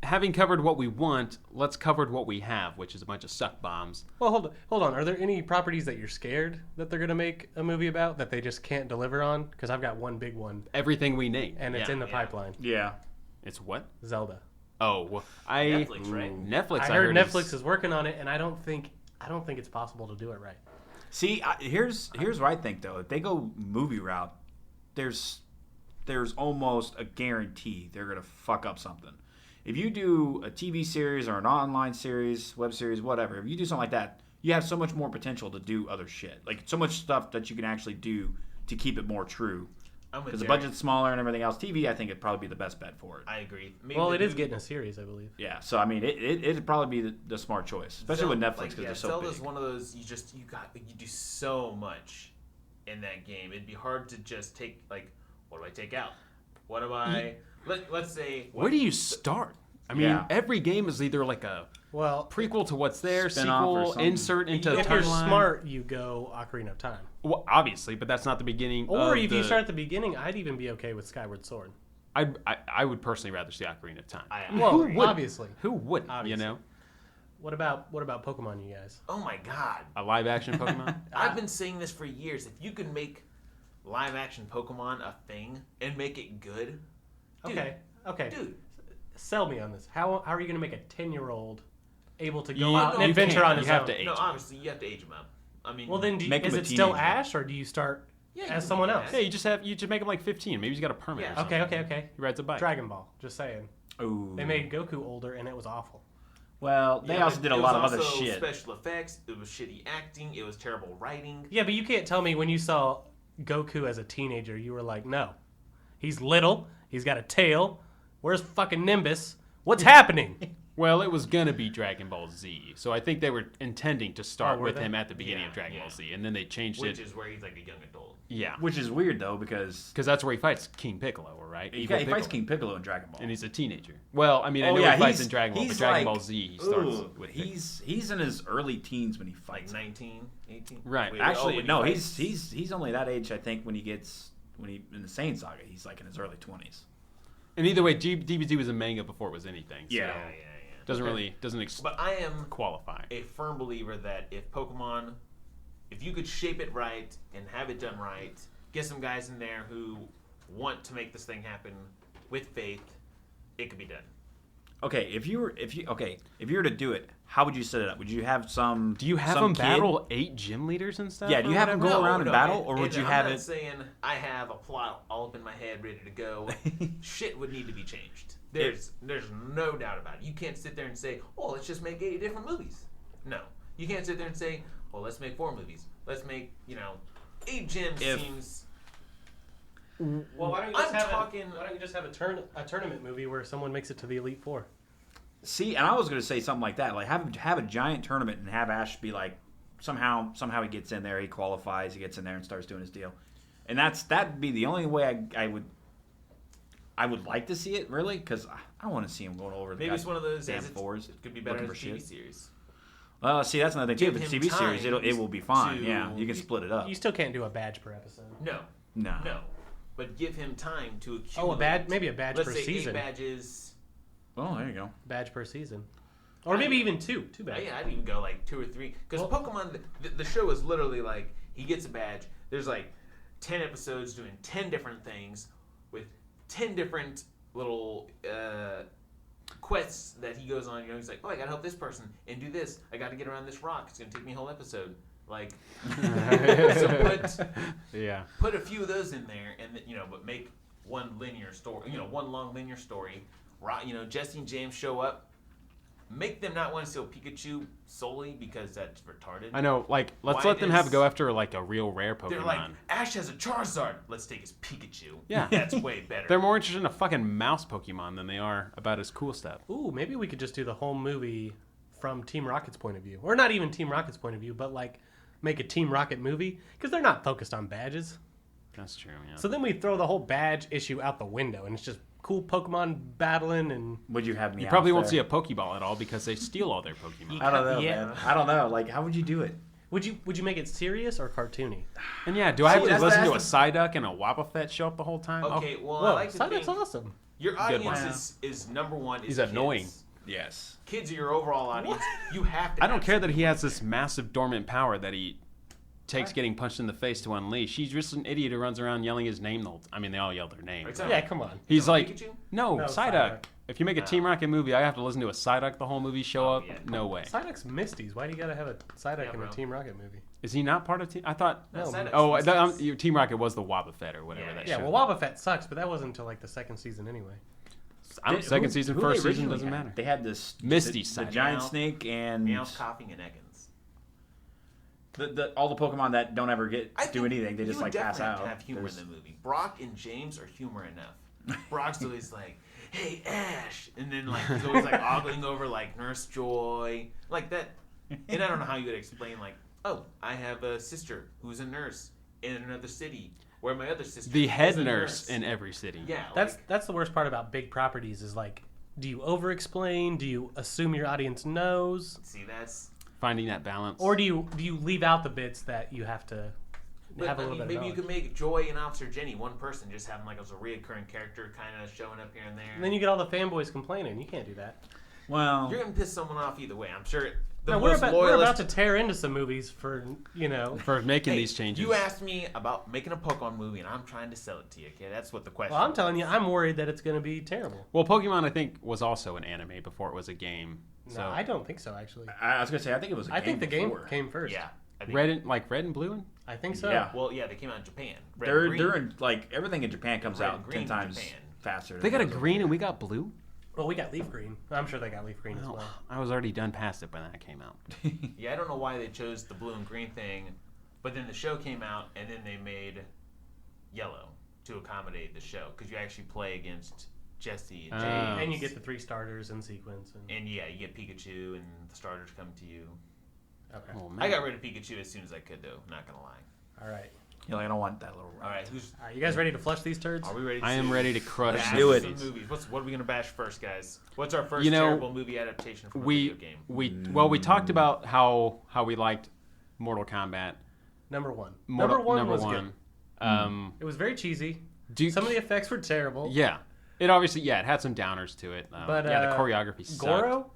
Having covered what we want, let's cover what we have, which is a bunch of suck bombs. Well, hold on. Are there any properties that you're scared that they're going to make a movie about that they just can't deliver on? Because I've got one big one, Everything we need, and it's in the pipeline. Yeah. It's what? Zelda. Oh, well, Netflix, right? Netflix. I heard Netflix is working on it, and I don't think it's possible to do it right. See, here's what I think though. If they go movie route, there's almost a guarantee they're gonna fuck up something. If you do a TV series or an online series, web series, whatever, if you do something like that, you have so much more potential to do other shit. Like so much stuff that you can actually do to keep it more true. I'm with Because the Derek. budget's smaller and everything else. TV, I think, it'd probably be the best bet for it. I agree. Maybe Well, the it is movie- getting a series, I believe. Yeah, so I mean, it'd probably be the smart choice, especially with Netflix because they're so Zelda's big. one of those you do so much in that game. It'd be hard to just take what do I take out? What do I? Let's say. Where do you start? I mean, Yeah. every game is either like a Well, prequel to what's there, Spin-off or sequel, something. insert into the if you're timeline. smart, you go Ocarina of Time. Well, obviously, but that's not the beginning. Or of if you the- start at the beginning, I'd even be okay with Skyward Sword. I would personally rather see Ocarina of Time. Well, Who wouldn't? obviously. Who wouldn't? Obviously. You know, What about Pokemon, you guys? Oh my god! a live action Pokemon. I've been saying this for years. If you could make live action Pokemon a thing and make it good, dude, Okay. dude. Sell me on this. How are you going to make a 10-year-old able to go You- out and you adventure can't. on You his have own? to age No, him. obviously you have to age them up. I mean, Well, then Make is him a it still teenager. Ash, or do you start Yeah, you as can someone do else? that. Yeah, you just make him like 15. Maybe he's got a permit. Yeah. Or something. Okay. He rides a bike. Dragon Ball. Just saying. Ooh. They made Goku older, and it was awful. Well, they Yeah, also but did a it lot of was other also shit. Special effects. It was shitty acting. It was terrible writing. Yeah, but you can't tell me when you saw Goku as a teenager, you were like, no. He's little. He's got a tail. Where's fucking Nimbus? What's happening? Well, it was gonna be Dragon Ball Z, so I think they were intending to start were with they? him at the beginning Yeah, of Dragon yeah. Ball Z, and then they changed Which it. is where he's like a young adult. Yeah, Which is weird though because because that's where he fights King Piccolo, right? he Evil fights Piccolo. King Piccolo in Dragon Ball. and he's a teenager. Well, I mean, I Oh, know yeah, he fights he's- in Dragon Ball, but he's Dragon like- Ball Z, he starts Ooh, with he's in his early teens when he Like fights. 19, 18? Right. Actually, when he no, fights- he's only that age. I think when he in the Saiyan saga, he's like in his early 20s. And either way, DBZ was a manga before it was anything. So Yeah. Yeah. doesn't But I am qualify. a firm believer that if you could shape it right and have it done right, get some guys in there who want to make this thing happen with faith, it could be done. Okay, if you were to do it, how would you set it up? Would you have some? Do you have some him kid- battle 8 gym leaders and stuff? Yeah, do you or have him whatever? go around and battle, or would you have I'm it? not saying I have a plot all up in my head ready to go. Shit would need to be changed. There's no doubt about it. You can't sit there and say, "Oh, let's just make 80 different movies." No, you can't sit there and say, "Well, let's make 4 movies. Let's make 8 gyms." If- seems Well, why don't you I'm talking. why don't you just have a tournament movie where someone makes it to the Elite Four? See, and I was going to say something like that. Like have a giant tournament and have Ash be like somehow he gets in there, he qualifies, he gets in there and starts doing his deal. And that'd be the only way I would like to see it, really, because I don't want to see him going over the Maybe it's one of those damn as fours. It could be better as a looking for TV shit. series. Well, see, that's another thing too. Give If it's a him TV series, time it will be fine. to- Yeah, you can split it up. You still can't do a badge per episode. No, No. but give him time to accumulate. Oh, maybe a badge Let's per say season. 8 badges. Oh, there you go. Badge per season, or maybe even two badges. Yeah, I'd even go like 2 or 3. Because Pokemon, the show is literally like he gets a badge. There's like 10 episodes doing 10 different things with 10 different little quests that he goes on. You know, he's like, oh, I gotta help this person and do this. I gotta get around this rock. It's gonna take me a whole episode. Like, so put a few of those in there, and but make one linear story. One long linear story. Jesse and James show up. Make them not want to steal Pikachu solely because that's retarded. I know, like, let's Why let them go after, like, a real rare Pokemon. They're like, Ash has a Charizard. Let's take his Pikachu. Yeah. That's way better. They're more interested in a fucking mouse Pokemon than they are about his cool stuff. Ooh, maybe we could just do the whole movie from Team Rocket's point of view, or not even Team Rocket's point of view, but like make a Team Rocket movie because they're not focused on badges. That's true, yeah. So then we throw the whole badge issue out the window, and it's just cool Pokemon battling and. Would you have me? You probably won't see a Pokeball at all because they steal all their Pokemon. I don't know, Yeah. man. I don't know. Like, how would you do it? Would you make it serious or cartoony? And yeah, do I have to that's- listen to a that's Psyduck and a Wobbuffet show up the whole time? Okay, well, I Whoa, like to that's think awesome. your one. audience is number one. He's kids. annoying. Yes. Kids are your overall audience. You have to. I don't have care that he has this massive dormant power that he takes getting punched in the face to unleash. He's just an idiot who runs around yelling his name. They all yell their name. Right, so- Yeah, come on. He's like, Pikachu? no, No, Psyduck. Psyduck. If you make a Team Rocket movie, I have to listen to a Psyduck the whole movie show up. yeah. No way. Psyduck's Misty's. Why do you gotta have a Psyduck Yeah, in a bro. Team Rocket movie? Is he not part of Team? I thought. No, Psyduck's Oh, Misty's. Team Rocket was the Wobbuffet or whatever Yeah, that Yeah, show. well, Wobbuffet sucks, but that wasn't until like the second season anyway. Second season, who first they season originally doesn't had? matter. They had this Misty the side. giant Meowth. snake and Meowth, Coughing, and Ekans. all the Pokemon that don't ever do anything. They you just would like pass definitely out. have to have humor There's- in the movie. Brock and James are humor enough. Brock's always like, "Hey Ash," and then like he's always like ogling over like Nurse Joy, like that. And I don't know how you would explain like, "Oh, I have a sister who's a nurse in another city, where my other sister The is head a nurse in every city. Yeah, That's the worst part about big properties is like, do you over-explain? Do you assume your audience knows? see that's. Finding that balance. Or do you leave out the bits that you have to But have a I little mean, bit of maybe you knowledge? could make Joy and Officer Jenny one person, just have them like as a reoccurring character, kind of showing up here and there. And then you get all the fanboys complaining. You can't do that. Well, You're gonna piss someone off either way. I'm sure. The No, most we're loyalist. about to tear into some movies for for making Hey, these changes. You asked me about making a Pokemon movie, and I'm trying to sell it to you. Okay, that's what the question. Well, I'm telling you, I'm worried that it's going to be terrible. Well, Pokemon, I think, was also an anime before it was a game. So No, I don't think so. Actually, I was gonna say I think it was. I think the game came first. Yeah. I think, red and blue. I think so. Yeah. Well, yeah, they came out in Japan. Red and green. They're in, like everything in Japan comes Red out and green 10 in times Japan. faster. They got a than green and we got blue. Well, we got leaf green. I'm sure they got leaf green as Oh, well. I was already done past it when that came out. Yeah, I don't know why they chose the blue and green thing, but then the show came out, and then they made yellow to accommodate the show because you actually play against Jesse and James. And you get the 3 starters in sequence. And yeah, you get Pikachu, and the starters come to you. Okay. Oh, man. I got rid of Pikachu as soon as I could, though. Not gonna lie. All right. You're like, I don't want that little. All right, who's? All right. You guys ready to flush these turds? Are we ready? To I am see- ready to crush bash this. do it. some movies. What are we gonna bash first, guys? What's our first You know, terrible movie adaptation from a video game? We talked about how we liked Mortal Kombat. Number 1. Number one was one. good. It was very cheesy. Some of the effects were terrible. Yeah, it obviously it had some downers to it. But yeah, the choreography sucked. Goro,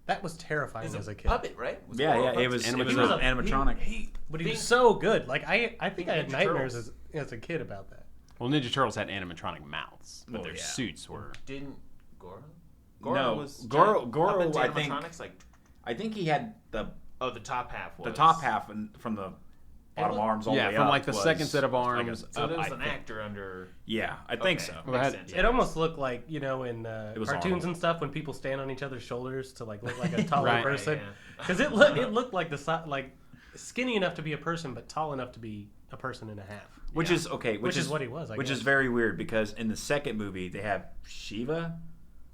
that was terrifying It's as a a kid. puppet, right? Was Yeah, Goro a yeah, puppet? it was Animatronic. animatronic. But he was Think- so good. Like I think I had Ninja nightmares Turtles. as a kid about that. Well, Ninja Turtles had animatronic mouths, but Oh, their yeah. suits were. Didn't Goro? No, was Goro- giant Goro, puppets, I think- animatronics, like I think he had the top half was top half from the bottom arms all the Yeah, way from up like the was second set of like a- arms. So up, there was I an think. actor under. yeah, I think Okay. so. Well, Makes it sense, had- It almost looked like in was cartoons Arnold. and stuff when people stand on each other's shoulders to like look like a taller Right. person. Yeah. Because it looked like the like skinny enough to be a person but tall enough to be a person and a half. Which is okay. Which is what he was, I Which guess. is very weird because in the second movie they have Shiva,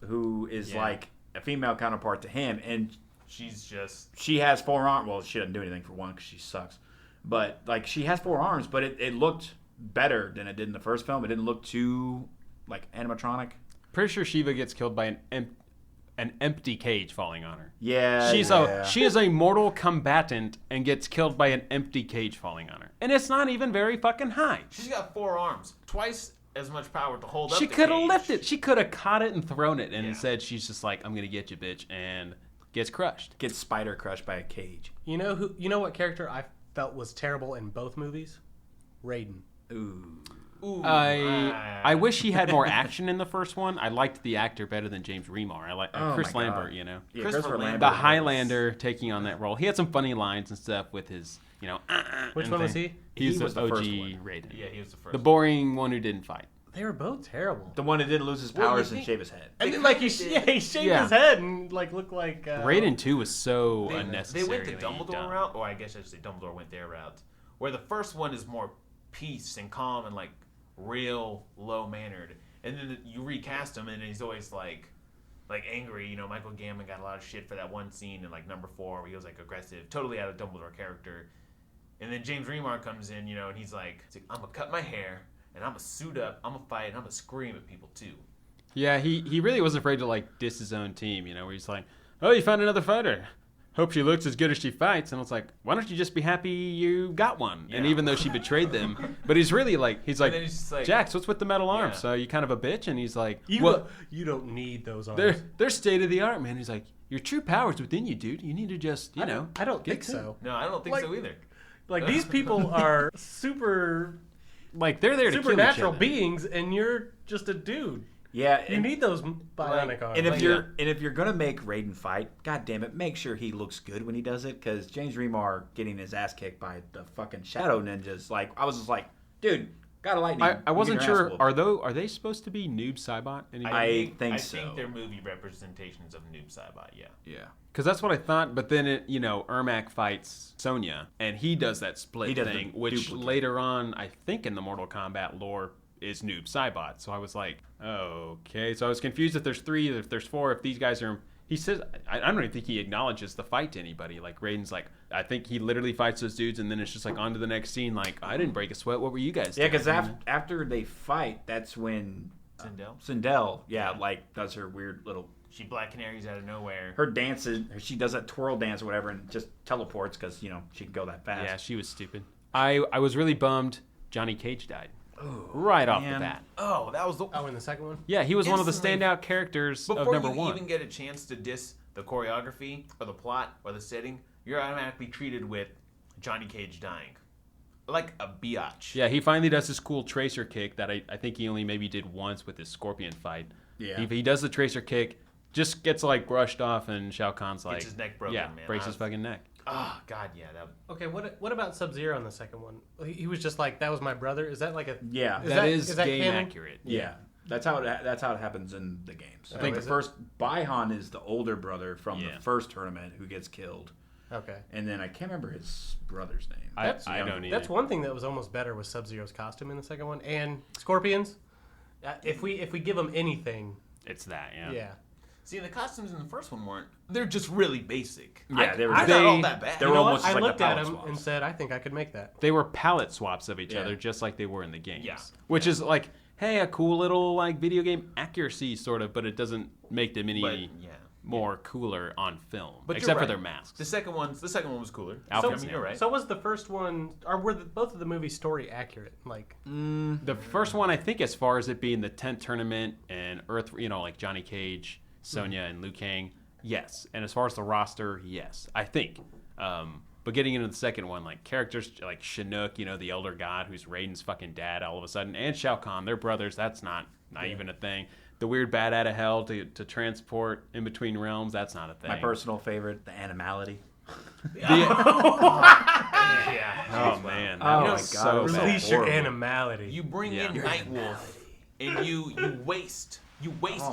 who is like a female counterpart to him, and she has 4 arms. Well, she doesn't do anything for one because she sucks. But like she has 4 arms, but it looked better than it did in the first film. It didn't look too like animatronic. Pretty sure Shiva gets killed by an empty cage falling on her. Yeah, She is a mortal combatant and gets killed by an empty cage falling on her, and it's not even very fucking high. She's got 4 arms, twice as much power to hold up. She the could have cage. lifted. She could have caught it and thrown it, and instead she's just like, "I'm gonna get you, bitch," and gets crushed. Gets spider crushed by a cage. You know what character I felt was terrible in both movies? Raiden. Ooh. I wish he had more action in the first one. I liked the actor better than James Remar. I like Chris my God. Lambert, you know. Yeah, Christopher Lambert. The Highlander taking on that role. He had some funny lines and stuff with his, you know. Which and one was thing. he? He's He was the the OG first one. Raiden. Yeah, he was the first. The boring one who didn't fight. They were both terrible. The one that didn't lose his Well, you powers and think- shave his head. And They then, like, he kinda shaved Yeah. his head and, like, looked like... Raiden 2 was so They unnecessary. went the Dumbledore route, or I guess I should say Dumbledore went their route, where the first one is more peace and calm and like real low mannered, and then you recast him and he's always like angry. You know, Michael Gambon got a lot of shit for that one scene in like number 4 where he was like aggressive, totally out of Dumbledore character. And then James Remar comes in, you know, and he's like, I'm gonna cut my hair and I'm gonna suit up, I'm gonna fight, and I'm gonna scream at people too. Yeah, he really was afraid to like diss his own team, you know, where he's like, "Oh, you found another fighter. Hope she looks as good as she fights." And it's like, why don't you just be happy you got one? And Yeah. even though she betrayed them, but he's really like, And then he's just like, Jax, what's with the metal arms? Yeah. So you kind of a bitch? And he's like, You don't need those arms. they're state of the art, man. He's like, your true power's within you, dude. You need to just, you know. I don't get think to so. no, I don't think Like- so either. Like, these people are super Like they're there to kill each supernatural other. beings, and you're just a dude. Yeah, You need those bionic arms. And if Like, you're gonna make Raiden fight, god damn it, make sure he looks good when he does it. Because James Remar getting his ass kicked by the fucking Shadow Ninjas, like I was just like, dude, got a lightning. I wasn't You get your sure. ass whooped. Are they supposed to be Noob Saibot anymore? I think I so. think they're movie representations of Noob Saibot, yeah. Yeah, Because that's what I thought, but then Ermac fights Sonya, and he does that split He does the thing, which duplicate. later on, I think in the Mortal Kombat lore, is Noob Saibot. So I was like, okay. So I was confused if there's 3, if there's 4, if these guys are... He says, I don't even think he acknowledges the fight to anybody. Like, Raiden's like, I think he literally fights those dudes, and then it's just like, on to the next scene, like, I didn't break a sweat, what were you guys yeah, doing? because after they fight, that's when Sindel? Sindel, like does her weird little. She Black Canaries out of nowhere. Her dances, she does that twirl dance or whatever, and just teleports because she can go that fast. Yeah, she was stupid. I was really bummed Johnny Cage died. Right off the man. bat. Oh, that was the... in the second one? Yeah, he was one of the Instantly, standout characters of Before number you 1. even get a chance to diss the choreography or the plot or the setting, you're automatically treated with Johnny Cage dying. Like a biatch. Yeah, he finally does his cool tracer kick that I think he only maybe did once with his Scorpion fight. Yeah. He does the tracer kick, just gets like brushed off, and Shao Kahn's like... his neck broken, yeah, man. breaks his fucking neck. Oh, God, yeah. Okay, what about Sub-Zero in the second one? He was just like, that was my brother? Is that like a... Yeah. That is game canon? accurate. Yeah, that's how it happens in the games. I think the is it? first Baihan is the older brother from Yeah. the first tournament who gets killed, Okay. and then I can't remember his brother's name. I don't either. That's one thing that was almost better was Sub-Zero's costume in the second one. And Scorpions, if we give them anything, It's that, yeah. yeah. See, the costumes in the first one weren't... They're just really basic. Yeah, they were- They're they- not all that bad. they You were know almost what? I like the looked at palette them swaps. and said, I think I could make that. They were palette swaps of each Yeah. other, just like they were in the games. Yeah. Which is like, hey, a cool little like video game accuracy sort of, but it doesn't make them any But, yeah. more cooler on film, But you're except for right. their masks. The second one was cooler. Outfits I mean, and you're right. So was the first one, or were both of the movies story accurate? Like, The first one, I think, as far as it being the 10th tournament and Earth, like Johnny Cage, Sonya, and Liu Kang, yes. And as far as the roster, yes, I think. But getting into the second one, like characters like Chinook, the elder god who's Raiden's fucking dad all of a sudden, and Shao Kahn, they're brothers. That's not even a thing. The weird bat out of hell to transport in between realms, that's not a thing. My personal favorite, the animality. Yeah. Oh, man. Oh, That my was God, so it was bad. release your horrible. animality. You bring Yeah. in Nightwolf, and you waste Oh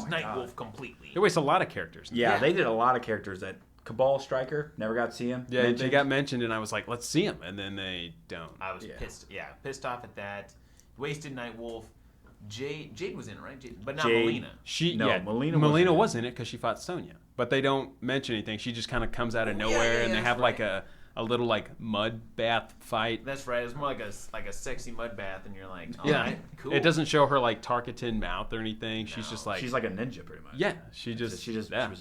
my Nightwolf God. completely. They waste a lot of characters. Yeah, Yeah. they did a lot of characters that Cabal Striker. Never got to see him. Yeah, Mentioned. he got mentioned, and I was like, let's see him, and then they don't. I was pissed off at that. Wasted Nightwolf. Jade was in it, right? But not Melina. Melina was in it because she fought Sonya. But they don't mention anything. She just kind of comes out of nowhere, and they have like a little like mud bath fight. That's right. It's more like a sexy mud bath, and you're like, all yeah, right, cool. It doesn't show her like Tarkatan mouth or anything. She's just like she's like a ninja pretty much. Yeah, she was just there.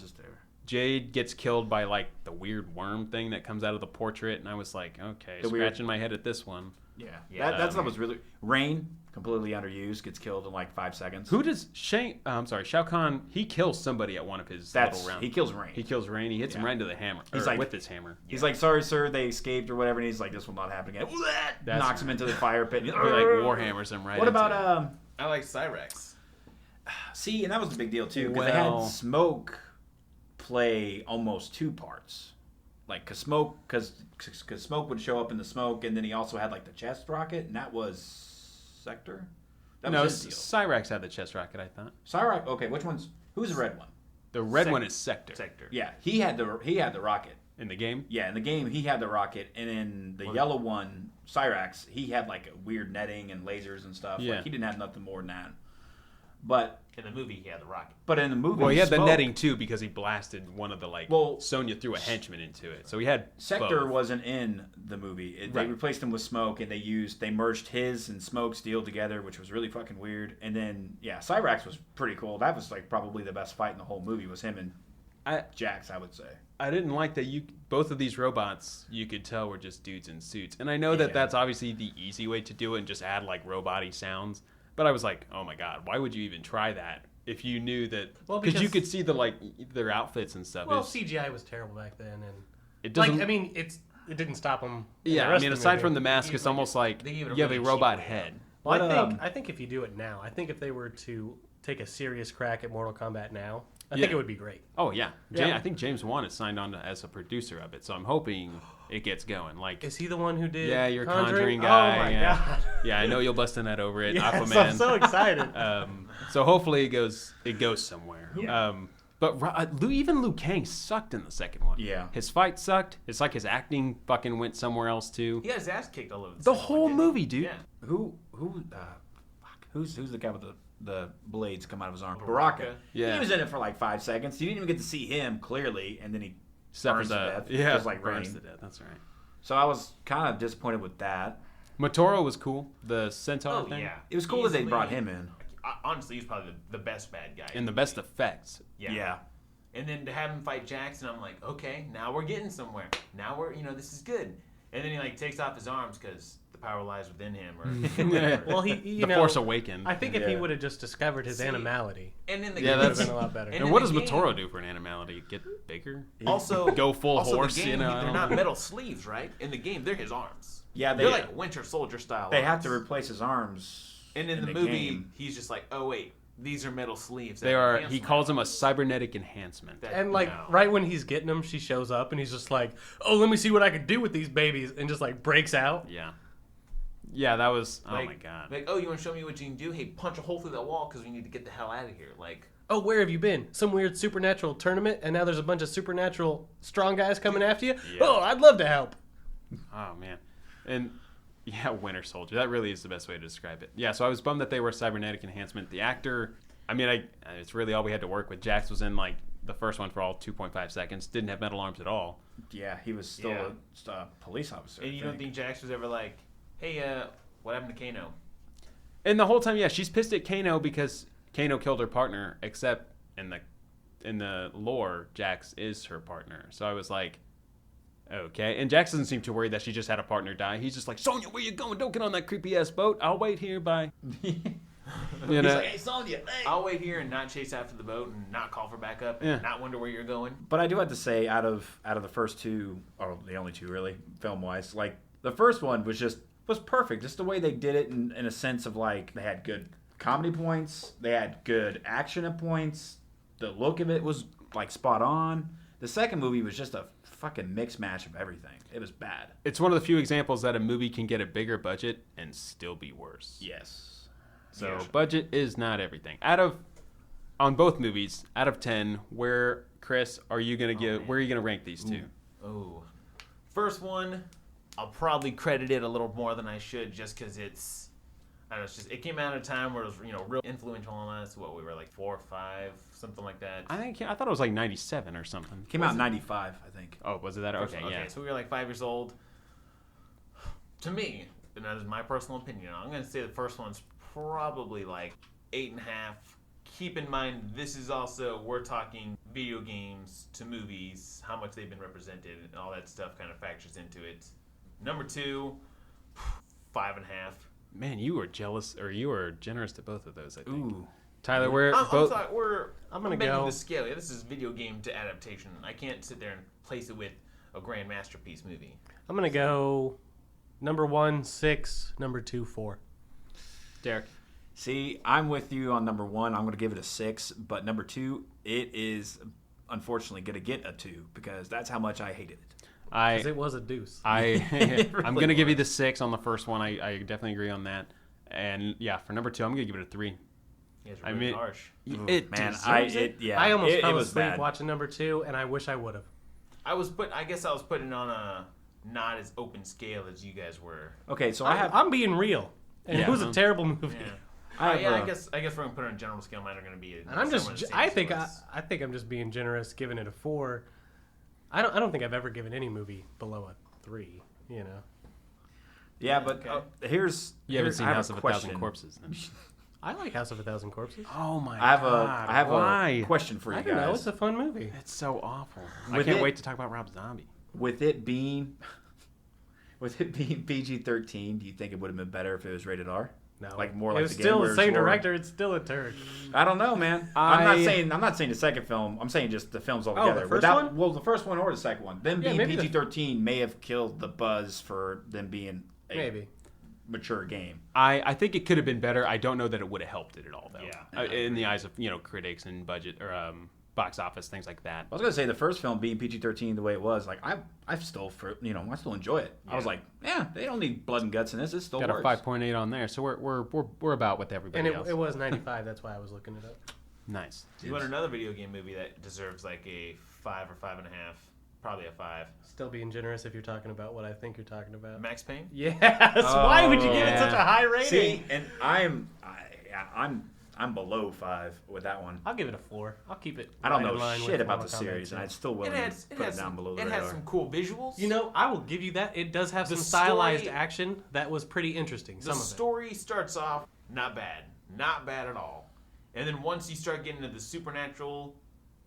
Jade gets killed by like the weird worm thing that comes out of the portrait, and I was like, okay, scratching my head at this one. Yeah, that's what was really Rain. Completely underused, gets killed in like 5 seconds. Who does Shao Kahn? He kills somebody at one of his little rounds. He kills Rain. He kills Rain. He hits him right into the hammer. He's like with his hammer. He's like, sorry, sir, they escaped or whatever. And he's like, this will not happen again. Knocks him into the fire pit. He like warhammers him right. What about I like Cyrax. See, and that was the big deal too because they had Smoke play almost 2 parts. Like, cause Smoke would show up in the smoke, and then he also had like the chest rocket, and that was Sector. That was his deal. Cyrax had the chest rocket, I thought. Cyrax. Okay, who's the red one? The red one is Sector. Yeah, he had the rocket in the game. Yeah, in the game he had the rocket, and in the yellow one, Cyrax, he had like a weird netting and lasers and stuff. Yeah, like, he didn't have nothing more than that. But in the movie, he had the rocket. But in the movie, he had the netting too because he blasted one of the Sonya threw a henchman into it, so he had Sector both. Wasn't in the movie. They replaced him with Smoke, and they merged his and Smoke's deal together, which was really fucking weird. And then Cyrax was pretty cool. That was like probably the best fight in the whole movie was him and Jax, I would say. I didn't like that both of these robots you could tell were just dudes in suits, and I know that that's obviously the easy way to do it and just add like robot-y sounds. But I was like, oh my god, why would you even try that if you knew that? Because you could see their outfits and stuff. Well, CGI was terrible back then, and it doesn't. it didn't stop them. Yeah, I mean, aside from the mask, it's almost like you have a robot head. Well, I think if you do it now, I think if they were to take a serious crack at Mortal Kombat now, I think it would be great. Oh yeah, I think James Wan is signed on as a producer of it, so I'm hoping it gets going. Like, is he the one who did? Yeah, your Conjuring guy. Oh my god. Yeah, I know you'll bust a nut over it. Yes, Aquaman. I'm so excited. So hopefully it goes somewhere. Yeah. But even Liu Kang sucked in the second one. Yeah. His fight sucked. It's like his acting fucking went somewhere else too. He got his ass kicked all over the whole movie, dude. Yeah. Who's the guy with the blades come out of his arm? Baraka. Yeah. He was in it for like 5 seconds. You didn't even get to see him clearly, and then he burns to death. Yeah, just like burns Rain. to death. That's right. So I was kind of disappointed with that. Motoro was cool. The centaur thing. Yeah. It was cool that they brought him in. Honestly, he's probably the best bad guy. And the best effects. Yeah. And then to have him fight Jackson, I'm like, okay, now we're getting somewhere. Now this is good. And then he takes off his arms because the power lies within him. Or well, the Force Awakened. I think if he would have just discovered his animality, and in the game, would have been a lot better. And what does Motoro do for an animality? Get bigger? Also, go full horse? The game, they're not metal sleeves, right? In the game, they're his arms. Yeah, they're like Winter Soldier style. They have to replace his arms. And in the movie, he's just like, oh wait, these are metal sleeves. They are. He calls them a cybernetic enhancement. And right when he's getting them, she shows up and he's just like, "Oh, let me see what I can do with these babies," and just breaks out. Yeah. Yeah, that was. Oh my god. Like, oh, you want to show me what you can do? Hey, punch a hole through that wall because we need to get the hell out of here. Like, oh, where have you been? Some weird supernatural tournament, and now there's a bunch of supernatural strong guys coming after you. Yeah. Oh, I'd love to help. Oh man, and. Yeah, Winter Soldier. That really is the best way to describe it. Yeah, so I was bummed that they were cybernetic enhancement. The actor, it's really all we had to work with. Jax was in the first one for all 2.5 seconds. Didn't have metal arms at all. Yeah, he was still a police officer. And you don't think Jax was ever like, hey, what happened to Kano? And the whole time, she's pissed at Kano because Kano killed her partner. Except in the lore, Jax is her partner. So I was like. Okay, and Jax doesn't seem too worried that she just had a partner die. He's just like, Sonya, where you going? Don't get on that creepy ass boat. I'll wait here. Bye. He's like, hey, Sonya, hey. I'll wait here and not chase after the boat and not call for backup and not wonder where you're going. But I do have to say, out of the first two, or the only two really, film wise, the first one was perfect. Just the way they did it in a sense of they had good comedy points, they had good action at points. The look of it was spot on. The second movie was just a fucking mixed match of everything. It was bad. It's one of the few examples that a movie can get a bigger budget and still be worse. Yes. So budget is not everything. Out of on both movies, out of 10, Chris, are you gonna where are you gonna rank these two? Oh, first one, I'll probably credit it a little more than I should, just because it's. I don't know, it came out at a time where it was real influential on us. What, we were like 4 or 5, something like that. I thought it was like 97 or something. Came out in 95, I think. Oh, was it that? Okay, yeah. So we were like 5 years old. To me, and that is my personal opinion, I'm going to say the first one's probably like 8.5. Keep in mind, this is also, we're talking video games to movies, how much they've been represented, and all that stuff kind of factors into it. Number 2, 5.5. Man, you were jealous, or you were generous to both of those, I think. Ooh. Tyler, I'm gonna bending go the scale. Yeah, this is video game to adaptation. I can't sit there and place it with a grand masterpiece movie. I'm gonna go number 1, 6, number 2, 4. Derek. See, I'm with you on number 1. I'm going to give it a 6. But number 2, it is unfortunately going to get a 2 because that's how much I hated it. Because it was a deuce. I'm going to give you the 6 on the first one. I definitely agree on that. And yeah, for number 2, I'm going to give it a 3. It's really harsh. I almost fell was asleep bad. watching number 2, and I wish I would have. I guess I was putting on a not as open scale as you guys were. Okay, so I'm being real, and it was a terrible movie. Yeah. I I guess we're gonna put it on a general scale. Mine are gonna be. And I'm just, I think I'm just being generous, giving it a 4. I don't think I've ever given any movie below a 3. Yeah, but here's You haven't seen I have House a of a question. Thousand Corpses, then. I like House of a Thousand Corpses. Oh my I god! have Why? a question for you I guys. don't know. It's a fun movie. It's so awful. I With can't it- wait to talk about Rob Zombie. With it being PG-13, do you think it would have been better if it was rated R? No, Like more it like was the game still where the it's same more- director. It's still a turd. I don't know, man. I'm not saying the second film. I'm saying just the films altogether. the first one? Well, the first one or the second one. Them being maybe PG-13 may have killed the buzz for them being a Maybe. mature game. I think it could have been better. I don't know that it would have helped it at all, though. Yeah. In the eyes of critics and budget or box office things like that. I was gonna say the first film being PG-13 the way it was, like I still I still enjoy it. I was like, yeah, they don't need blood and guts in this. It still Got works. a 5.8 on there, so we're about with everybody And else. it was 95. That's why I was looking it up. Nice. You want another video game movie that deserves like a 5 or 5.5, probably a 5. Still being generous if you're talking about what I think you're talking about. Max Payne. Yes. Why would you give it such a high rating? See, and I'm below 5 with that one. I'll give it a 4. I'll keep it. I don't right in know line shit with about the Mortal Kombat series, 2. and I'd still willing to put it down below the It radar. has some cool visuals. I will give you that. It does have The some stylized story- action that was pretty interesting. the Some of story starts off not bad at all, and then once you start getting into the supernatural,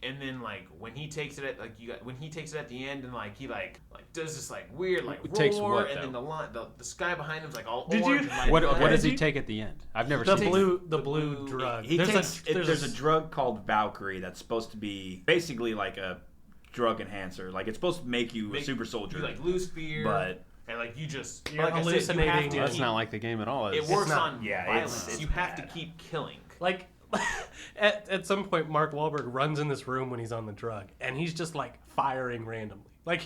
and then like when he takes it at at the end, and like he like does this like weird like roar, Takes what, and then the sky behind him's like all Did orange. you- And, like, What red. does he take at the end? I've never it. seen The blue drug. There's a drug called Valkyrie that's supposed to be basically like a drug enhancer. Like it's supposed to make you a super soldier. You like lose fear, But and like you just You're like I said, you have hallucinating. to That's keep- not like the game at all. It It's works not. on Yeah, violence. it's You have to bad. keep killing. Like at some point, Mark Wahlberg runs in this room when he's on the drug, and he's just like firing randomly. Like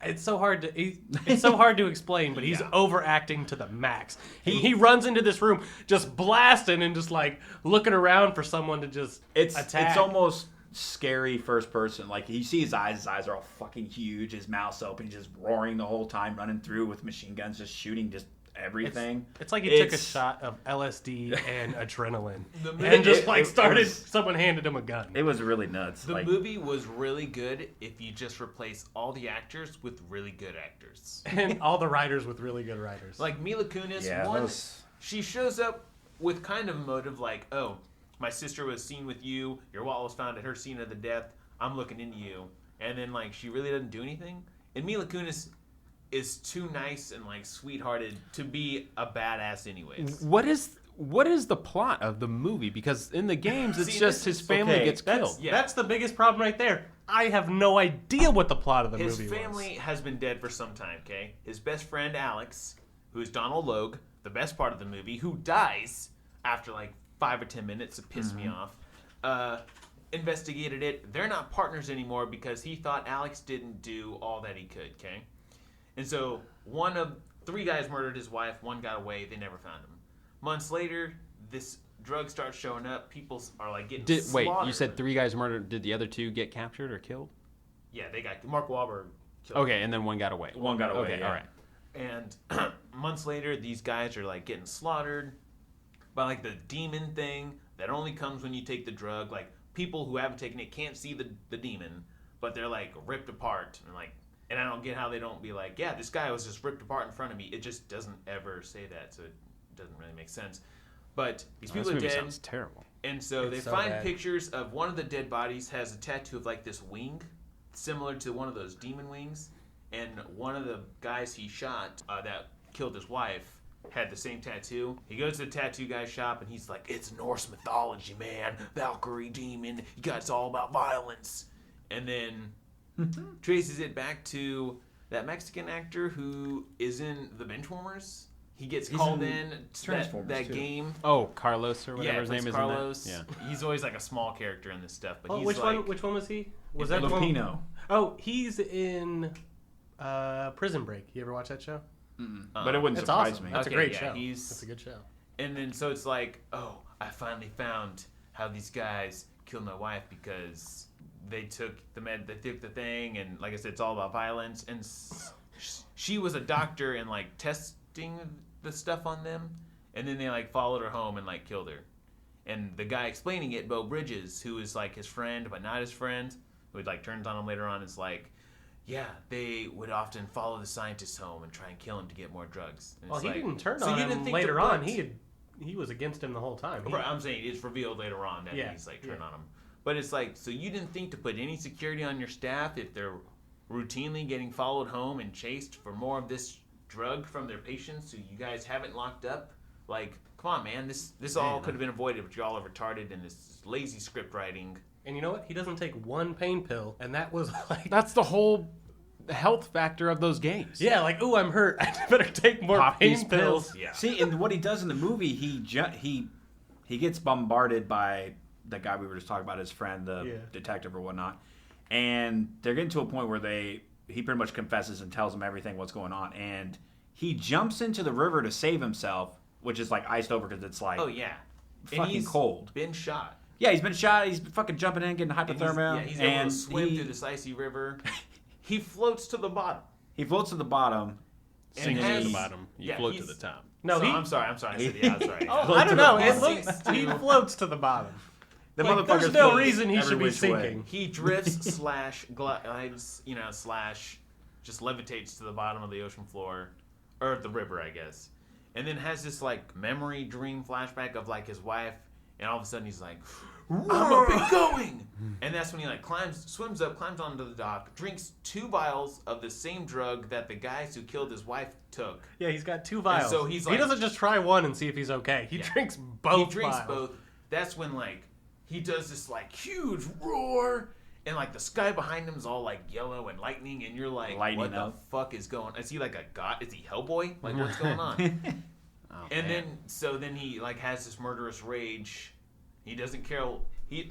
it's so hard to explain, but he's overacting to the max. He runs into this room just blasting and just like looking around for someone to just attack. It's almost scary first person. Like you see his eyes are all fucking huge, his mouth's open, he's just roaring the whole time, running through with machine guns, just shooting just everything. It's like he took a shot of LSD and adrenaline, The and just it started. was- Someone handed him a gun. It was really nuts. The Like movie was really good if you just replace all the actors with really good actors. And all the writers with really good writers. Like Mila Kunis, Yeah, one, those- she shows up with kind of a motive like, oh, my sister was seen with you, your wallet was found at her scene of the death, I'm looking into you. And then like she really doesn't do anything. And Mila Kunis is too nice and like sweethearted to be a badass anyways. What is the plot of the movie? Because in the games, it's See, just this his family okay, gets killed. Yeah. That's the biggest problem right there. I have no idea what the plot of the His movie family has been dead for some time, okay? His best friend Alex, who's Donald Logue, the best part of the movie, who dies after like 5 or 10 minutes, it pissed me off, investigated it. They're not partners anymore because he thought Alex didn't do all that he could, okay? And so 3 guys murdered his wife, 1 got away, they never found him. Months later, this drugs start showing up, people are like getting Wait, slaughtered. you said 3 guys murdered. Did the other 2 get captured or killed? Yeah, they got Mark Wahlberg killed. Okay, and then one got away. One got away. Okay, yeah. all right. And months later, these guys are like getting slaughtered by like the demon thing that only comes when you take the drug. Like people who haven't taken it can't see the demon, but they're like ripped apart and I don't get how they don't be like, yeah, this guy was just ripped apart in front of me. It just doesn't ever say that, so it doesn't really make sense. But these people This are movie dead, sounds terrible. and so It's they so find bad. pictures of one of the dead bodies has a tattoo of like this wing, similar to one of those demon wings, and one of the guys he shot that killed his wife had the same tattoo. He goes to the tattoo guy's shop and he's like, it's Norse mythology, man. Valkyrie demon. You got it's all about violence. And then traces it back to that Mexican actor who is in The Benchwarmers. He gets called in to Transformers, that too. game. Oh, Carlos or whatever Yeah, his name is. Carlos. In that? Yeah. He's always like a small character in this stuff, but he's Which like, one was he? Was It's that the one? Lupino. Oh, he's in Prison Break. You ever watch that show? But it wouldn't It's surprise awesome. me. That's a Okay, great yeah, show. he's- That's a good show. And then so it's like, oh, I finally found how these guys killed my wife because they took they took the thing, and like I said, it's all about violence. And she was a doctor and like testing the stuff on them, and then they like followed her home and like killed her. And the guy explaining it, Bo Bridges, who is like his friend but not his friend, who like turns on him later on, is like, yeah, they would often follow the scientist home and try and kill him to get more drugs. And Well, it's he like, didn't turn so on you him didn't think later to on. put- He was against him the whole time. He- Right, I'm saying it's revealed later on that Yeah, he's like turned yeah. on him. But it's like, so you didn't think to put any security on your staff if they're routinely getting followed home and chased for more of this drug from their patients who you guys haven't locked up? Like, come on, man, this all could have been avoided, but y'all are retarded and this lazy script writing. And you know what? He doesn't take one pain pill, and that was like, That's the whole health factor of those games. yeah, like, ooh, I'm hurt. I better take more Pop these pain pills. Yeah. See, and what he does in the movie, he gets bombarded by the guy we were just talking about, his friend, the Yeah. detective or whatnot, and they're getting to a point where he pretty much confesses and tells them everything what's going on, and he jumps into the river to save himself, which is like iced over because it's like Oh, yeah. And fucking he's cold. been shot. Yeah, he's been shot. He's fucking jumping in, getting And hypothermia, he's able and to swim he, through this icy river. He floats to the bottom. he floats to the bottom. Sinks And to the has- bottom. You yeah, float to he's- the top. No, So, he. I'm sorry. I said, yeah, I'm sorry. Oh, I don't know. It He looks. sinks He to- floats to the bottom. The Like, motherfucker there's no floats reason he every should be which way. sinking. He drifts slash glides, slash just levitates to the bottom of the ocean floor, or the river, I guess, and then has this like memory dream flashback of like his wife, and all of a sudden he's like, I'm up and going, and that's when he like swims up, climbs onto the dock, drinks 2 vials of the same drug that the guys who killed his wife took. Yeah, he's got 2 vials. so he's he like- doesn't just try one and see if he's okay. He Yeah. drinks both. He drinks vials. both. That's when like he does this like huge roar, and like the sky behind him is all like yellow and lightning, and you're like, Lightning what up. the fuck is going? Is he like a god? Is he Hellboy? Like what's going on? Oh, And man. then he like has this murderous rage. He doesn't care.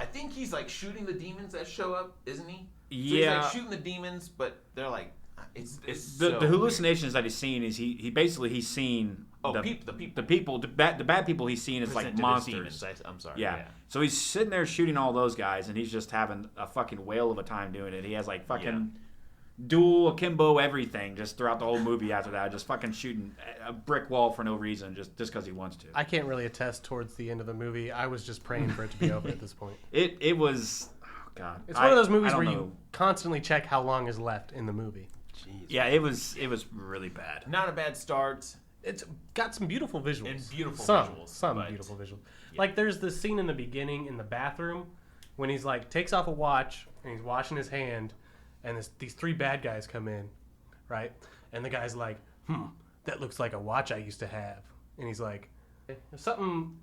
I think he's like shooting the demons that show up, isn't he? So he's Yeah. like shooting the demons, but they're like, it's The so hallucinations that he's seen is he's seen the people the bad people he's seen is like presented as monsters. demons. I'm sorry. Yeah. So he's sitting there shooting all those guys, and he's just having a fucking whale of a time doing it. He has like fucking dual akimbo everything just throughout the whole movie. After that, just fucking shooting a brick wall for no reason, just because he wants to. I can't really attest towards the end of the movie. I was just praying for it to be over at this point. It was, oh god. It's one of those movies I where don't you know. constantly check how long is left in the movie. Yeah, it was really bad. Not a bad start. It's got some beautiful visuals. And beautiful some, visuals, Some but- beautiful visuals. Yeah. Like there's the scene in the beginning in the bathroom when he's like takes off a watch and he's washing his hand, and these 3 bad guys come in, right? And the guy's like, that looks like a watch I used to have. And he's like, something.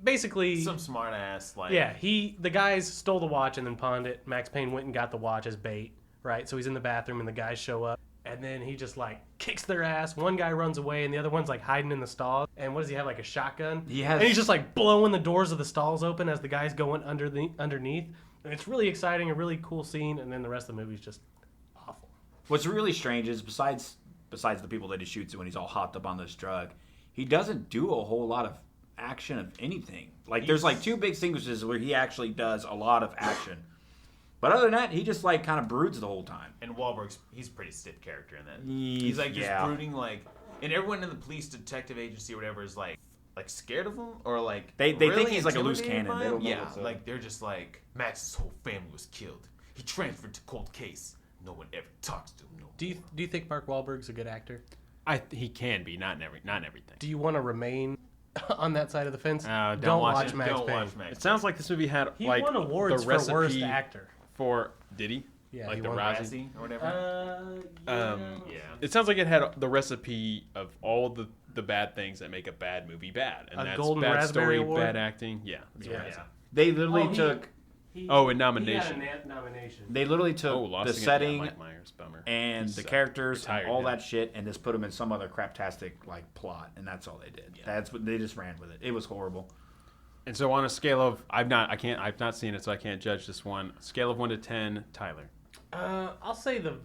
Basically, Some smart ass like yeah, the guys stole the watch and then pawned it. Max Payne went and got the watch as bait, right? So he's in the bathroom and the guys show up, and then he just like kicks their ass. One guy runs away and the other one's like hiding in the stalls. And what does he have, like a shotgun? He has- And he's just like blowing the doors of the stalls open as the guys going underneath. And it's really exciting, a really cool scene. And then the rest of the movie's just awful. What's really strange is besides the people that he shoots when he's all hopped up on this drug, he doesn't do a whole lot of action of anything. Like, there's like 2 big sequences where he actually does a lot of action. But other than that, he just like kind of broods the whole time. And Wahlberg's, he's a pretty stiff character in that. He's like just brooding, like, and everyone in the police detective agency or whatever is like scared of him, or like they really think he's like a loose intimidated cannon. by They him. don't know Yeah, what's up. like they're just like Max's whole family was killed. He transferred to cold case. No one ever talks to him. No. Do you think Mark Wahlberg's a good actor? He can be, not in everything. Do you want to remain on that side of the fence? Don't watch it. Max Don't Payne. watch Max. It sounds like this movie had He like won awards the for recipe worst actor. for did he? Yeah, like he the won Razzie. Razzie or whatever. Yeah. It sounds like it had the recipe of all the bad things that make a bad movie bad, and A that's Golden bad Raspberry story, Award? bad acting. Yeah. Yeah. They literally Oh, he- took He nomination. He had a nomination. they literally took Lost the against setting Mike Myers, bummer. and He's, the characters and retired all now. that shit and just put them in some other craptastic like plot, and that's all they did. That's what they just ran with it. It was horrible. And so on a scale of I've not seen it, so I can't judge this one. Scale of 1 to 10, Tyler. I'll say the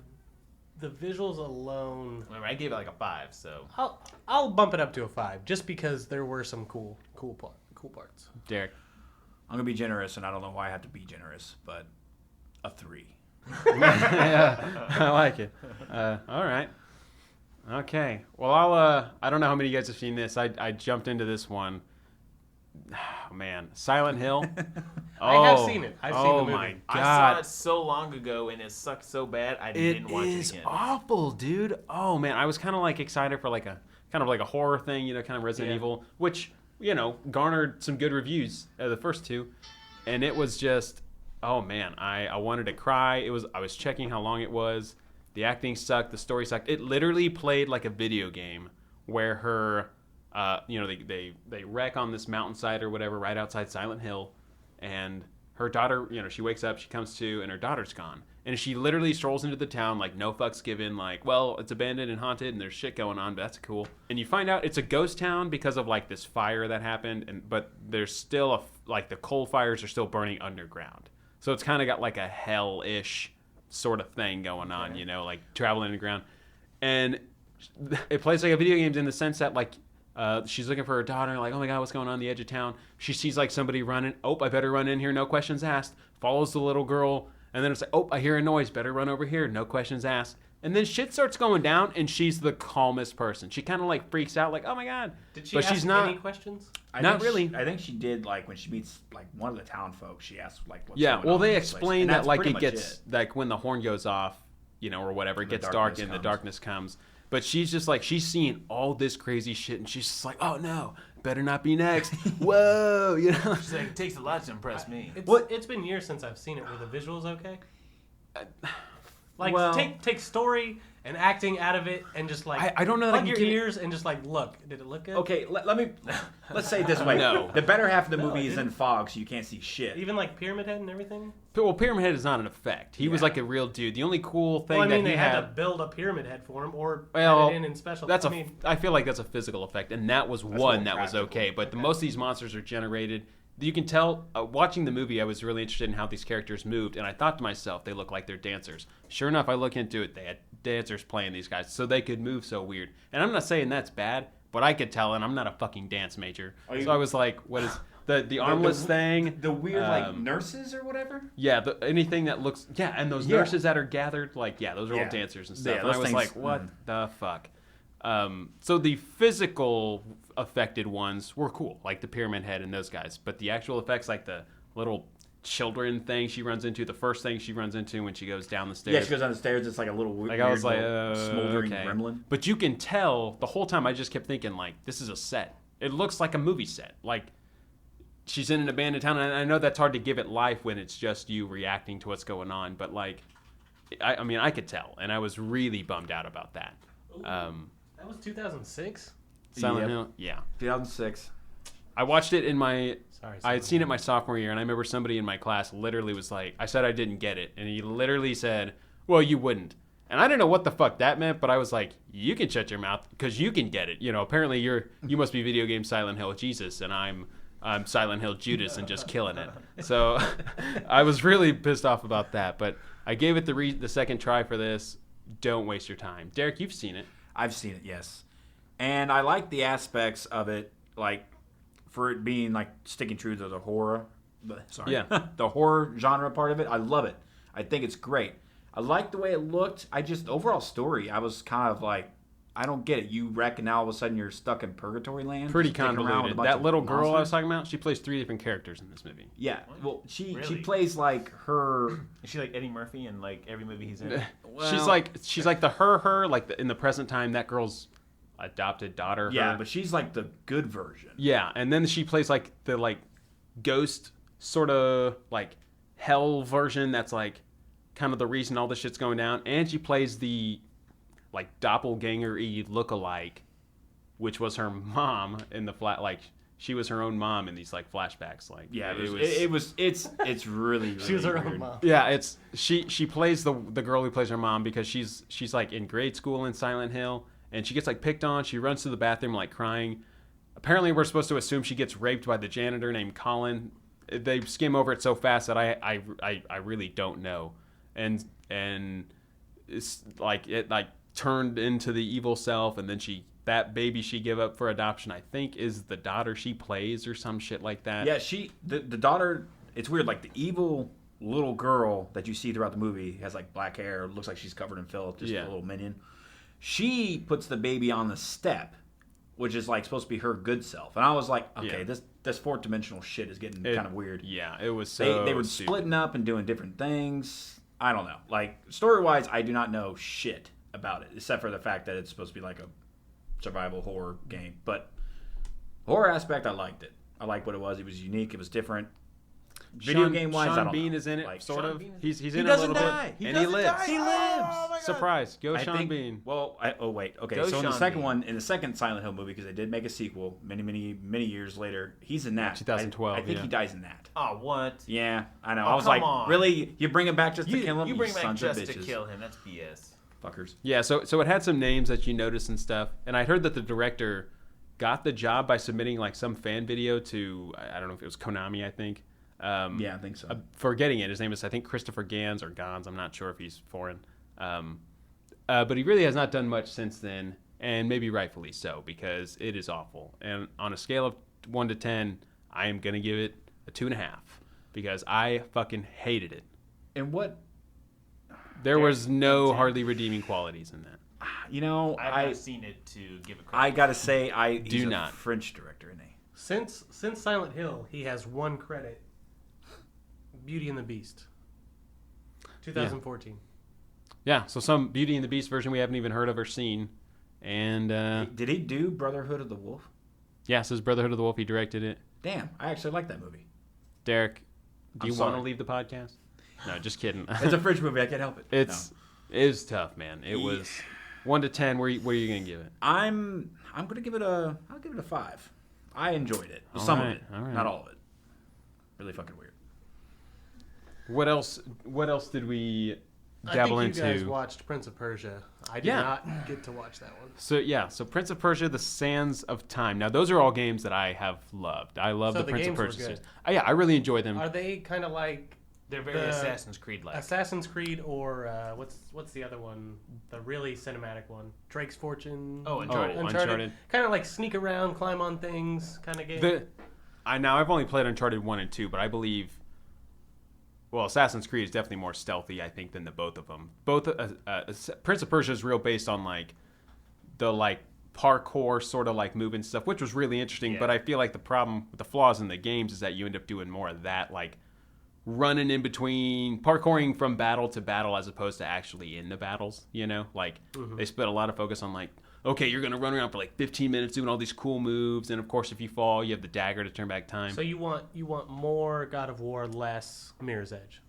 visuals alone. Remember, I gave it like a 5. So I'll bump it up to a 5 just because there were some cool parts. Derek. I'm gonna be generous, and I don't know why I have to be generous, but a 3. Yeah, I like it. All right. Okay. Well, I don't know how many of you guys have seen this. I jumped into this one. Oh, man, Silent Hill. I have seen it. I've seen the movie. Oh my I saw god, it so long ago, and it sucked so bad I it didn't watch is it again. awful, dude. Oh man, I was kind of like excited for like a horror thing, kind of Resident Yeah. Evil, which garnered some good reviews the first 2, and it was just, oh man, I wanted to cry. I was checking how long it was. The acting sucked. The story sucked. It literally played like a video game where her, they wreck on this mountainside or whatever right outside Silent Hill, and her daughter, she wakes up, she comes to, and her daughter's gone. And she literally strolls into the town like no fucks given, like, well, it's abandoned and haunted and there's shit going on, but that's cool. And you find out it's a ghost town because of like this fire that happened, but there's still the coal fires are still burning underground. So it's kind of got like a hell-ish sort of thing going on, like traveling underground. And it plays like a video game in the sense that like she's looking for her daughter, like, oh my god, what's going on the edge of town? She sees like somebody running. Oh, I better run in here, no questions asked. Follows the little girl, and then it's like, oh, I hear a noise, better run over here, no questions asked. And then shit starts going down, and she's the calmest person. She kind of like freaks out, like, oh my god. Did she but ask she's not any questions? Not really. I think she did, like, when she meets, like, one of the town folk, she asks, like, what's Yeah, going well, on they in this place. explain And that that's like pretty it much gets like when the horn goes off, or whatever, it gets dark and the darkness comes. But she's just like, she's seeing all this crazy shit, and she's just like, oh no, better not be next. Whoa, She's like, it takes a lot to impress me. It's been years since I've seen it. Were the visuals okay? Like, well- take story and acting out of it, and just like I don't know that I plug can your get it- ears and just like look. Did it look good? Okay, let's say it this way. No. The better half of the No, movie I is in didn't. fog, so you can't see shit. Even like Pyramid Head and everything. Well, Pyramid Head is not an effect. He was Yeah. like a real dude. The only cool thing Well, I mean, that he they had to build a Pyramid Head for him, or Well, add it in special. that's I mean, I feel like that's a physical effect, and that was one that was practical. okay. But most of these monsters are generated. You can tell, watching the movie, I was really interested in how these characters moved, and I thought to myself, they look like they're dancers. Sure enough, I look into it, they had dancers playing these guys, so they could move so weird. And I'm not saying that's bad, but I could tell, and I'm not a fucking dance major. So I was like, what is the armless thing? The weird, like, nurses or whatever? Yeah, anything that looks... Yeah, and those Yeah. nurses that are gathered, like, yeah, those are all Yeah. dancers and stuff. Yeah, and I those was things- like, what the fuck? So the physical affected ones were cool, like the Pyramid Head and those guys. But the actual effects, like the little children thing she runs into, the first thing she runs into when she goes down the stairs. Yeah, she goes down the stairs, it's like a little weird, Like I was like, little smoldering okay. gremlin. But you can tell the whole time. I just kept thinking, like, this is a set. It looks like a movie set. Like she's in an abandoned town, and I know that's hard to give it life when it's just you reacting to what's going on. But like, I mean, I could tell, and I was really bummed out about that. that was 2006. Silent Yep. Hill, yeah. 2006. I watched it in my. Sorry, I had seen it my sophomore year, and I remember somebody in my class literally was like, I said I didn't get it, and he literally said, well, you wouldn't. And I didn't know what the fuck that meant, but I was like, you can shut your mouth because you can get it. Apparently you must be video game Silent Hill Jesus, and I'm Silent Hill Judas and just killing it. So I was really pissed off about that, but I gave it the second try for this. Don't waste your time. Derek, you've seen it. I've seen it, yes. And I like the aspects of it, like, for it being like sticking true to the horror. Sorry, Yeah. the horror genre part of it. I love it. I think it's great. I like the way it looked. Overall story, I was kind of like, I don't get it. You wreck and now all of a sudden you're stuck in purgatory land. Pretty just dicking around with a convoluted. bunch That of little girl I was monsters. talking about, she plays 3 different characters in this movie. Yeah, well, she Really? plays like her. Is she like Eddie Murphy in like every movie he's in? she's like the her like in the present time that girl's adopted daughter. Yeah, her. but she's like the good version. Yeah, and then she plays like the like ghost sort of like hell version that's like kind of the reason all this shit's going down, and she plays the like doppelganger-y look-alike, which was her mom in the like she was her own mom in these like flashbacks. Like Yeah, it's really She was her weird. own mom. yeah, it's she plays the girl who plays her mom because she's like in grade school in Silent Hill, and she gets like picked on. She runs to the bathroom like crying. Apparently, we're supposed to assume she gets raped by the janitor named Colin. They skim over it so fast that I really don't know, and it's like it like turned into the evil self, and then that baby she gave up for adoption, I think, is the daughter she plays or some shit like that. Yeah, the daughter. It's weird. Like the evil little girl that you see throughout the movie has like black hair. Looks like she's covered in filth. Just a little minion. She puts the baby on the step, which is like supposed to be her good self. And I was like, okay, this fourth dimensional shit is getting kind of weird. Yeah, it was so They were stupid. splitting up and doing different things. I don't know. Like story wise, I do not know shit about it except for the fact that it's supposed to be like a survival horror game. But horror aspect, I liked it. I liked what it was. It was unique. It was different. Video game wise, I Sean don't Bean know. is in it, Like, sort Sean of. Bean is- He's He in it a doesn't little die. bit, He and he doesn't lives. die. He lives. Oh my God. Surprise! Go I Sean think, Bean. Well, wait. Okay, Go so in the Sean second Bean. one, in the second Silent Hill movie, because they did make a sequel many years later, he's in that. 2012, I think yeah. he dies in that. Oh, what? Yeah, I know. Oh, I was come like, on. really? You bring him back just to kill him? You bring back sons of just to bitches. kill him. That's BS. Fuckers. Yeah, so it had some names that you noticed and stuff, and I heard that the director got the job by submitting like some fan video to I don't know if it was Konami, I think. Yeah, I think so. Forgetting it, his name is I think Christopher Gans or Gans. I'm not sure if he's foreign, but he really has not done much since then, and maybe rightfully so because it is awful. And on a scale of 1 to 10, I am gonna give it a 2.5 because I fucking hated it. And what, There was no hardly redeeming qualities in that. you know, I've not seen it to give a credit. I gotta say, he's Do a not. French director, isn't he? Since Silent Hill, he has one credit. Beauty and the Beast. 2014. Yeah, so some Beauty and the Beast version we haven't even heard of or seen, and Did he do Brotherhood of the Wolf? yeah, it says Brotherhood of the Wolf. He directed it. Damn, I actually like that movie. Derek, do I'm you want to sorry. leave the podcast? No, just kidding. It's a French movie. I can't help it. It was tough, man. It was 1 to 10. Where are you gonna give it? I'm gonna give it I'll give it a 5. I enjoyed it. All Some right, of it, all right. not all of it. Really fucking weird. What else? What else did we I dabble think you into? guys watched Prince of Persia. I did Yeah. not get to watch that one. So Prince of Persia: The Sands of Time. Now those are all games that I have loved. I love So the the Prince of games were Persia good. series. Yeah, I really enjoy them. Are they kind of like They're very The- Assassin's Creed like. Assassin's Creed or what's the other one? The really cinematic one, Drake's Fortune. Oh, Uncharted. Uncharted. Kind of like sneak around, climb on things, kind of game. I've only played Uncharted 1 and 2, but I believe, well, Assassin's Creed is definitely more stealthy, I think, than the both of them. Both Prince of Persia is real based on like the like parkour sort of like movement stuff, which was really interesting. Yeah. But I feel like the problem with the flaws in the games is that you end up doing more of that, like running in between, parkouring from battle to battle as opposed to actually in the battles. You know, like they spent a lot of focus on like, okay, you're gonna run around for like 15 minutes doing all these cool moves, and of course, if you fall, you have the dagger to turn back time. So you want more God of War, less Mirror's Edge.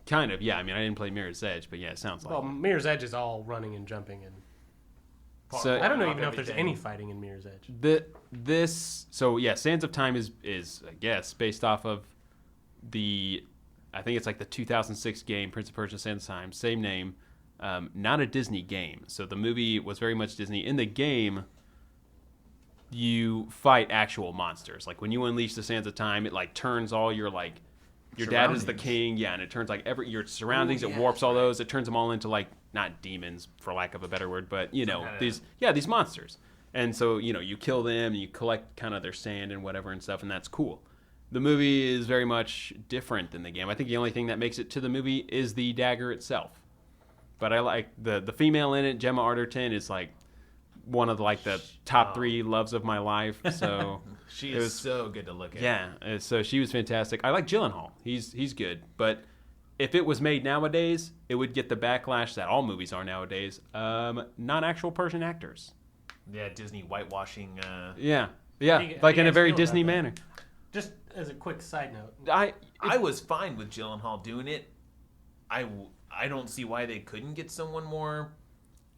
Kind of, yeah. I mean, I didn't play Mirror's Edge, but yeah, it sounds like. Well, Mirror's Edge is all running and jumping, and So- I don't Off even know if there's everything. any fighting in Mirror's Edge. Sands of Time is I guess based off of I think it's like the 2006 game Prince of Persia: Sands of Time, same name, not a Disney game. So the movie was very much Disney. In the game, you fight actual monsters. Like when you unleash the Sands of Time, it like turns all your like your dad is the Surroundings. king, yeah, and it turns like your surroundings. Ooh, it yeah, warps all that's right. those. It turns them all into like not demons for lack of a better word, but you know kinda- these monsters. And so, you kill them, and you collect kind of their sand and whatever and stuff, and that's cool. The movie is very much different than the game. I think the only thing that makes it to the movie is the dagger itself. But I like the female in it, Gemma Arterton, is like one of the top 3 loves of my life. So she is so good to look at. Yeah, so she was fantastic. I like Gyllenhaal. He's good. But if it was made nowadays, it would get the backlash that all movies are nowadays. Not actual Persian actors. Yeah, Disney whitewashing. Yeah, How do in you a very feel about Disney that? manner. Just as a quick side note, I was fine with Gyllenhaal doing it. I don't see why they couldn't get someone more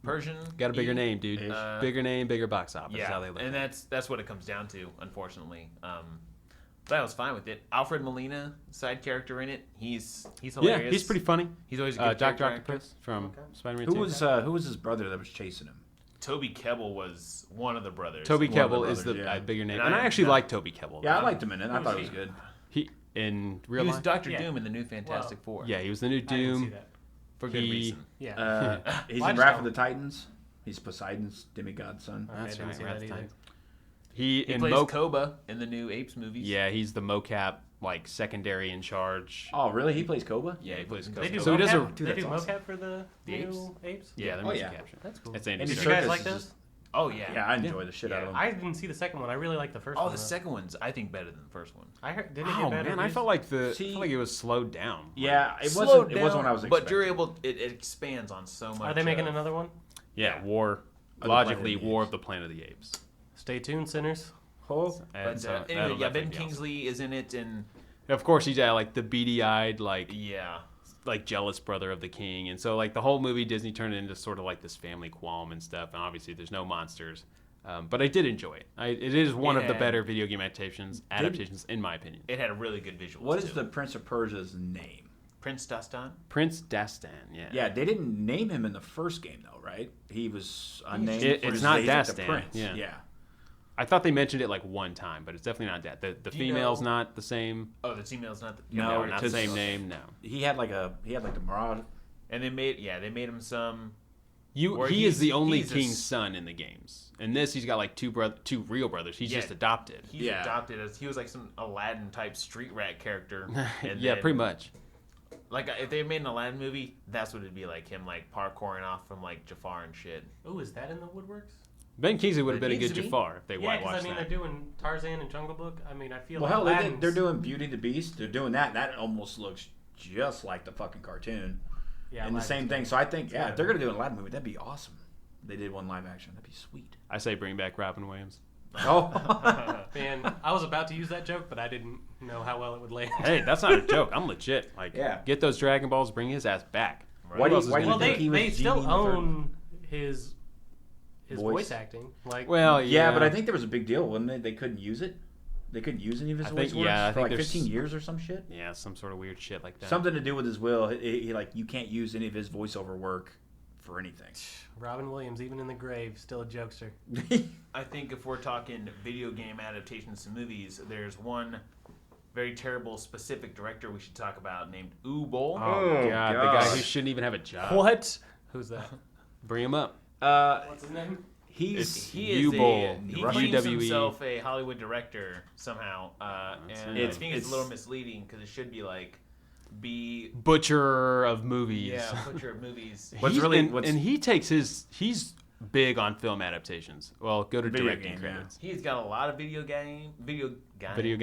Persian. Got a bigger name, dude. Bigger name, bigger box office. Yeah, How they look. and that's what it comes down to, unfortunately. But I was fine with it. Alfred Molina, side character in it, he's hilarious. Yeah, he's pretty funny. He's always a good Dr. character actor. Octopus from Spider-Man Who 2. was his brother that was chasing him? Toby Kebbell was one of the brothers. Toby One of the Kebbell is the brothers, yeah. bigger name. And And I I- actually yeah. like Toby Kebbell. Yeah, I liked him in it. I thought it was good. He in real He was life. Doctor Yeah. Doom in the new Fantastic Four. Yeah, he was the new I didn't see Doom. that. for good he- reason. Yeah. He's Well, I in just Wrath don't- of the Titans. He's Poseidon's demigod son. Okay, I That's didn't right. see Wrath that of the either. Titans. He He in plays Mo- Koba in the new Apes movies. Yeah, he's the mocap secondary in charge. Oh, really? He plays Koba? Yeah, he plays They Koba. do So he does a mocap? They that's do awesome. mocap for the The new apes? yeah, they're Oh, motion yeah. capture. That's cool. It's Andy And Did the you guys circus like is those? just- Oh yeah. Yeah, I enjoy the shit out of him. I didn't see the second one. I really liked the first one. Oh, the though. second one's I think better than the first one. I heard. Did it Oh get better? man, I reviews? felt like See- it was slowed down. Yeah, it Slowed wasn't. It wasn't what I was expecting. But you're able. It expands on so much. Are they making another one? Yeah, the logically, Planet of the War Apes. of the Planet of the Apes. Stay tuned, sinners. Oh, And But so anyway, that'll yeah, Ben definitely be awesome. Kingsley is in it, and Of course, he's the beady-eyed, yeah, jealous brother of the king, and so the whole movie Disney turned it into sort of this family qualm and stuff. And obviously, there's no monsters, but I did enjoy it. It is one of the Yeah. better video game adaptations, in my opinion. it had a really good visual. what is the Prince of Persia's name? Prince Dastan? Prince Dastan, yeah. Yeah, they didn't name him in the first game though, right? He was unnamed. It's for his not days at the Dastan, Prince. yeah. Yeah. I thought they mentioned it one time, but it's definitely not that. The you female's know- not the same. Oh, the female's not. The, No, not the because- same name. No. He had the Murad. And they made him some. He Or is he's- the only he's a king's s- son in the games. In this, he's got two real brothers. He's Yeah. just adopted. He's Yeah. adopted as he was some Aladdin type street rat character. And Yeah, then, pretty much. If they made an Aladdin movie, that's what it'd be like him parkouring off from Jafar and shit. Oh, is that in the woodworks? Ben Kingsley would have It been a needs good to be. Jafar if they Yeah, because whitewashed they're that. doing Tarzan and Jungle Book. I mean, I feel Well, like hell, Aladdin's- they're doing Beauty and the Beast. They're doing that. That almost looks just like the fucking cartoon. yeah, And the Aladdin's same thing. good. So I think, Yeah. if they're gonna do an Aladdin movie, that'd be awesome. They did one live action. That'd be sweet. I say bring back Robin Williams. Oh, Man, I was about to use that joke, but I didn't know how well it would land. Hey, that's not a joke. I'm legit. Yeah. Get those Dragon Balls. Bring his ass back. Why do else is you gonna well, do think it? he was they Genie still in the third own his Voice. voice acting. Well, yeah, but I think there was a big deal, wasn't it? They couldn't use it. They couldn't use any of his I voice think- yeah, I words for think there's- 15 years or some shit. yeah, some sort of weird shit like that. Something to do with his will. He you can't use any of his voiceover work for anything. Robin Williams, even in the grave, still a jokester. I think if we're talking video game adaptations to movies, there's one very terrible specific director we should talk about named Uwe Boll. Oh, God, the guy who gosh. shouldn't even have a job. What? Who's that? Bring him up. What's his name? He's He is Uwe he Boll, claims UWE. himself a Hollywood director somehow, and I It's- think it's a little it's- misleading because it should be Butcher of movies. yeah, butcher of movies. What's He's- really- and, what's- and he takes he's big on film adaptations. Well, go to Video directing game, yeah. credits. He's got a lot of video game Video games. video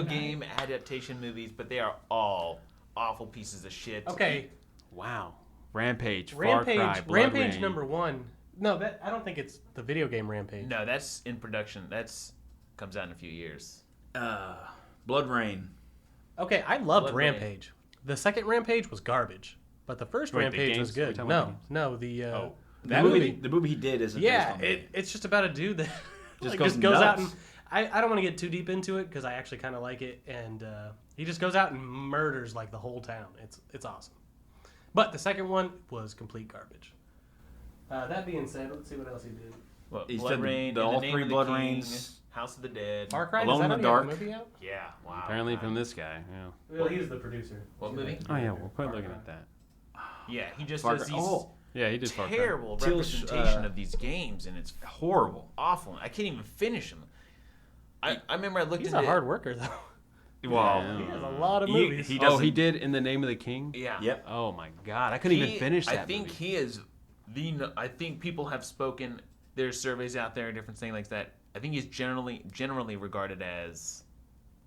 game adaptation movies, but they are all awful pieces of shit. Okay, Wow. Rampage. Far Rampage. Cry. Blood Rampage Rain. number 1. No, I don't think it's the video game Rampage. No, that's in production. That's comes out in a few years. Blood Rain. Okay, I loved Blood Rain. Rampage. The second Rampage was garbage, but the first Wait, the Rampage games? was Are good. we talking about No, the That movie. movie, the movie he did isn't Yeah, based on the it's just about a dude that Just just goes goes out and nuts. I don't want to get too deep into it because I actually kind of like it, and he just goes out and murders the whole town. It's awesome. But the second one was complete garbage. That being said, let's see what else he did. Well, He Blood said Rain, the- In the all Name three of the Blood King, Rains. House of the Dead. Far Cry, Alone does that in the already have Dark. a movie out? Yeah, wow. Apparently from this guy. Yeah. Well, he's the producer. What movie? Oh yeah, we'll quit looking at that. Yeah, he just Far does Cry- these. Oh, Yeah, he did Far Cry. terrible Till, representation of these games, and it's Horrible. awful. I can't even finish them. I remember I looked He's at a hard worker though. Well, He has a lot of he- movies. he Oh, doesn't- he did In the Name of the King? Yeah. Yep. Oh my god, I couldn't even finish that I think movie. he is I think people have spoken. There's surveys out there, different things like that. I think he's generally regarded as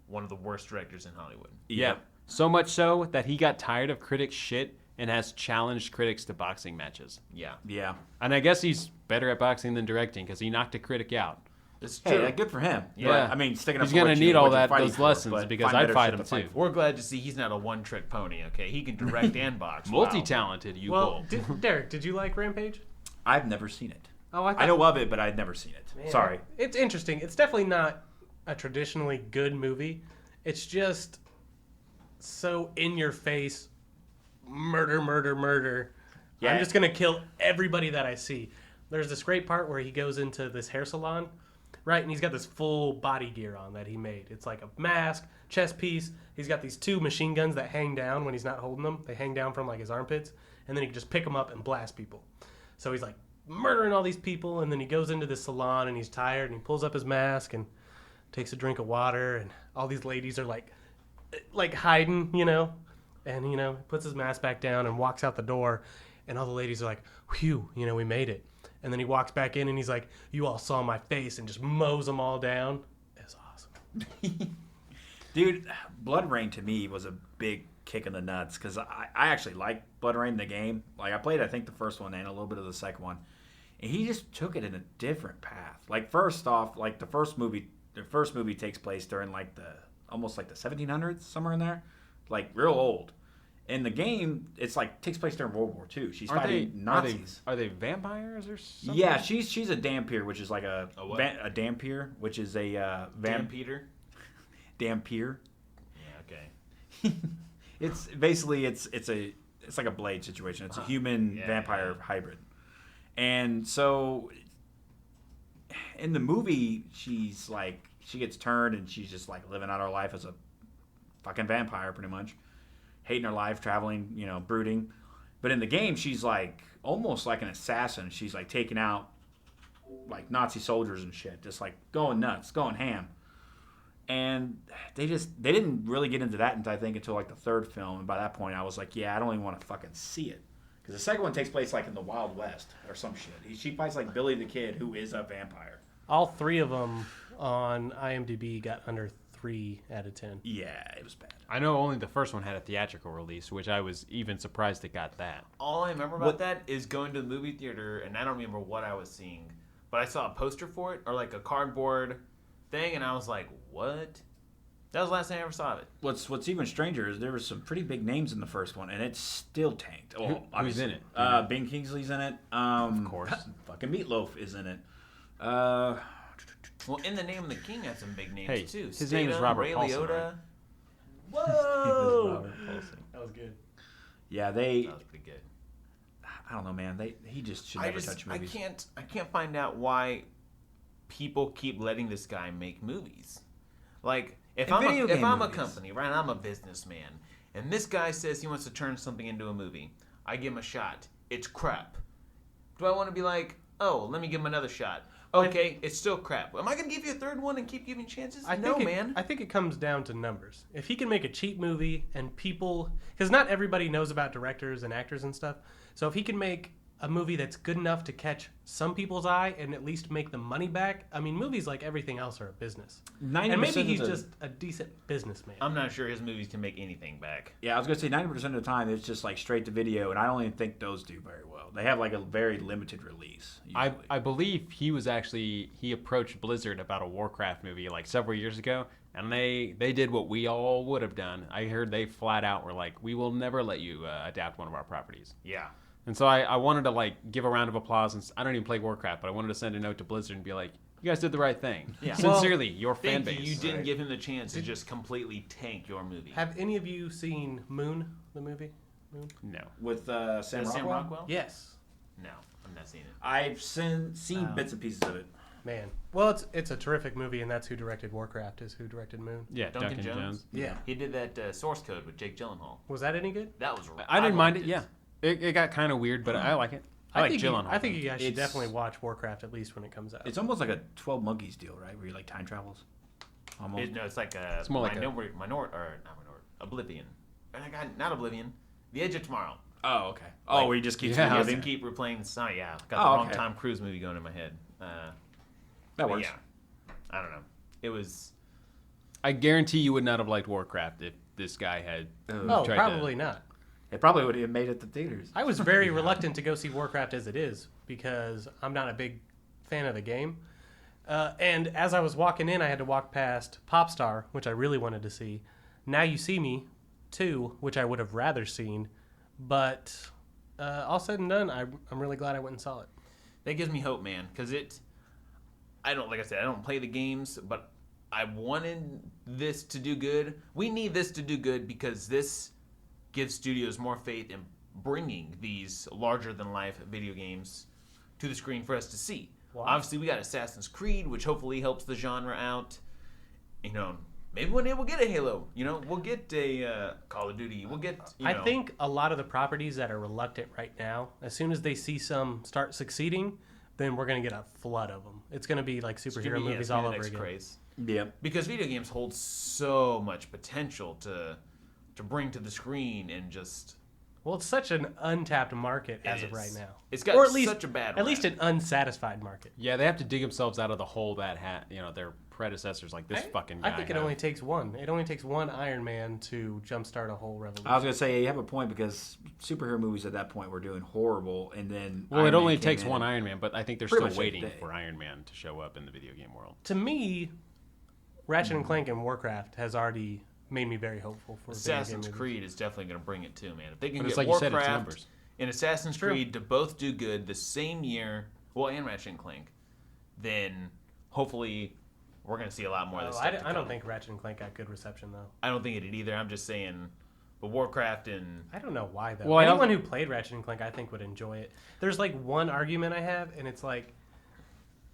one of the worst directors in Hollywood. Yeah. So much so that he got tired of critics' shit and has challenged critics to boxing matches. Yeah, Yeah. And I guess he's better at boxing than directing because he knocked a critic out. it's Hey, true. good for him. Yeah. But, I mean, sticking up He's for gonna what need you, all what you're that fighting those for, lessons but because find I'd better fight shit him to fight too. for. We're glad to see he's not a one-trick pony. Okay, he can direct and box. Wow. Multi-talented, you Well, bull. Derek, did you like Rampage? I've never seen it. Oh, I know of it, but I've never seen it. Man, Sorry. It's interesting. It's definitely not a traditionally good movie. It's just so in your face, murder, murder, murder. Yeah. I'm just gonna kill everybody that I see. There's this great part where he goes into this hair salon, right? And he's got this full body gear on that he made. It's like a mask, chest piece. He's got these 2 machine guns that hang down when he's not holding them. They hang down from like his armpits, and then he can just pick them up and blast people. So he's like murdering all these people, and then he goes into the salon and he's tired and he pulls up his mask and takes a drink of water, and all these ladies are like hiding, and puts his mask back down and walks out the door, and all the ladies are like, "Whew, we made it." And then he walks back in and he's like, "You all saw my face," and just mows them all down. It's awesome. Dude, Blood Rain to me was a big kick in the nuts because I actually like Blood Rain, the game. Like, I played, I think, the first one and a little bit of the second one. And he just took it in a different path. Like, first off, like, the first movie takes place during, like, almost like the 1700s, somewhere in there. Like, real old. In the game, it's like takes place during World War II. She's fighting Nazis. Are they vampires or something? Yeah, she's a Dampier, which is like a what? a Dampier, which is a Damn Peter. Dampier. Yeah. Okay. It's basically it's like a Blade situation. It's a human Yeah, vampire hybrid, and so in the movie, she gets turned and she's just like living out her life as a fucking vampire, pretty much. Hating her life, traveling, brooding. But in the game, she's like almost like an assassin. She's like taking out like Nazi soldiers and shit, just like going nuts, going ham. And they didn't really get into that until like the third film. And by that point, I was like, yeah, I don't even want to fucking see it. Because the second one takes place like in the Wild West or some shit. She fights like Billy the Kid, who is a vampire. All 3 of them on IMDb got under 3 out of 10. Yeah, it was bad. I know only the first one had a theatrical release, which I was even surprised it got that. All I remember about that is going to the movie theater, and I don't remember what I was seeing, but I saw a poster for it, or like a cardboard thing, and I was like, what? That was the last time I ever saw it. What's even stranger is there were some pretty big names in the first one, and it's still tanked. Oh, Who's in it? Ben Kingsley's in it. Of course. Fucking Meatloaf is in it. Well, In the Name of the King had some big names, Hey, too. his name is Statham, Robert Ray Paulson, Liotta. right? Whoa! That was good. Yeah, That was pretty good. I don't know, man. He just should never touch movies. I can't find out why people keep letting this guy make movies. Like, if I'm a movies. company, right, I'm a businessman, and this guy says he wants to turn something into a movie, I give him a shot. It's crap. Do I want to be like, oh, let me give him another shot? Okay, it's still crap. Am I going to give you a third one and keep giving chances? No, man. I think it comes down to numbers. If he can make a cheap movie and people... Because not everybody knows about directors and actors and stuff. So if he can make a movie that's good enough to catch some people's eye and at least make the money back... I mean, movies like everything else are a business. 90% And maybe of he's the- just a decent businessman. I'm not sure his movies can make anything back. Yeah, I was gonna say 90% of the time it's just like straight to video, and I don't even think those do very well. They have like a very limited release. I usually. believe he approached Blizzard about a Warcraft movie like several years ago, and they did what we all would have done. I heard they flat out were like, we will never let you adapt one of our properties. Yeah. And so I wanted to like give a round of applause, and I don't even play Warcraft, but I wanted to send a note to Blizzard and be like, you guys did the right thing. Yeah. Sincerely, your fan Thank base. you. You didn't give him the chance to just completely tank your movie. Have any of you seen Moon, the movie? Moon? No. With Sam Is Rockwell. Sam Rockwell? Yes. No, I'm not seeing it. I've seen bits and pieces of it. Man. Well, it's a terrific movie, and that's who directed Warcraft, is who directed Moon. Yeah, Duncan Duncan Jones? Jones. Yeah. He did that Source Code with Jake Gyllenhaal. Was that any good? That was. I didn't mind liked it. Yeah, it got kind of weird, but I like it. I like think Gyllenhaal. I think you guys should It's- definitely watch Warcraft at least when it comes out. It's almost like a 12 Monkeys deal, right? Where you like time travels. Almost. No, it's like a. It's more like Oblivion. Not Oblivion. The Edge of Tomorrow. Oh, okay. Like, Where you just keep yeah, I reliving. keep replaying the song. Yeah, got the Oh, wrong okay. Tom Cruise movie going in my head. That But works. yeah, I don't know. It was. I guarantee you would not have liked Warcraft if this guy had. Oh, tried probably to, not. It probably would have made it to theaters. I was very reluctant to go see Warcraft as it is because I'm not a big fan of the game. And as I was walking in, I had to walk past Popstar, which I really wanted to see. Now You See Me 2, which I would have rather seen. But all said and done, I'm really glad I went and saw it. That gives me hope, man, because I don't play the games, but I wanted this to do good. We need this to do good because this gives studios more faith in bringing these larger-than-life video games to the screen for us to see. Wow. Obviously, we got Assassin's Creed, which hopefully helps the genre out. You know, maybe one day we'll get a Halo. You know, we'll get a Call of Duty. We'll get. I think a lot of the properties that are reluctant right now, as soon as they see some start succeeding, then we're going to get a flood of them. It's going to be like superhero movies all over again. Craze. Yep. Because video games hold so much potential to bring to the screen and just. Well, it's such an untapped market as of is. right now. It's got or at least, such a bad At least rap. an unsatisfied market. Yeah, they have to dig themselves out of the hole that had, their predecessors like this fucking guy. I think it only takes one. It only takes one Iron Man to jumpstart a whole revolution. I was gonna say you have a point because superhero movies at that point were doing horrible, and then Well, Iron it Man only came takes in. one Iron Man, but I think they're Pretty still much waiting every day. for Iron Man to show up in the video game world. To me, Ratchet and Clank and Warcraft has already made me very hopeful for video game Assassin's movies. Creed is definitely going to bring it too, man. If they can But it's get like you said, it's Warcraft numbers. and Assassin's True. Creed to both do good the same year, and Ratchet and Clank, then hopefully we're going to see a lot more of this stuff. I don't think Ratchet and Clank got good reception though. I don't think it did either. I'm just saying, but Warcraft and I don't know why though. Well, I Anyone who played Ratchet and Clank, I think, would enjoy it. There's like one argument I have, and it's like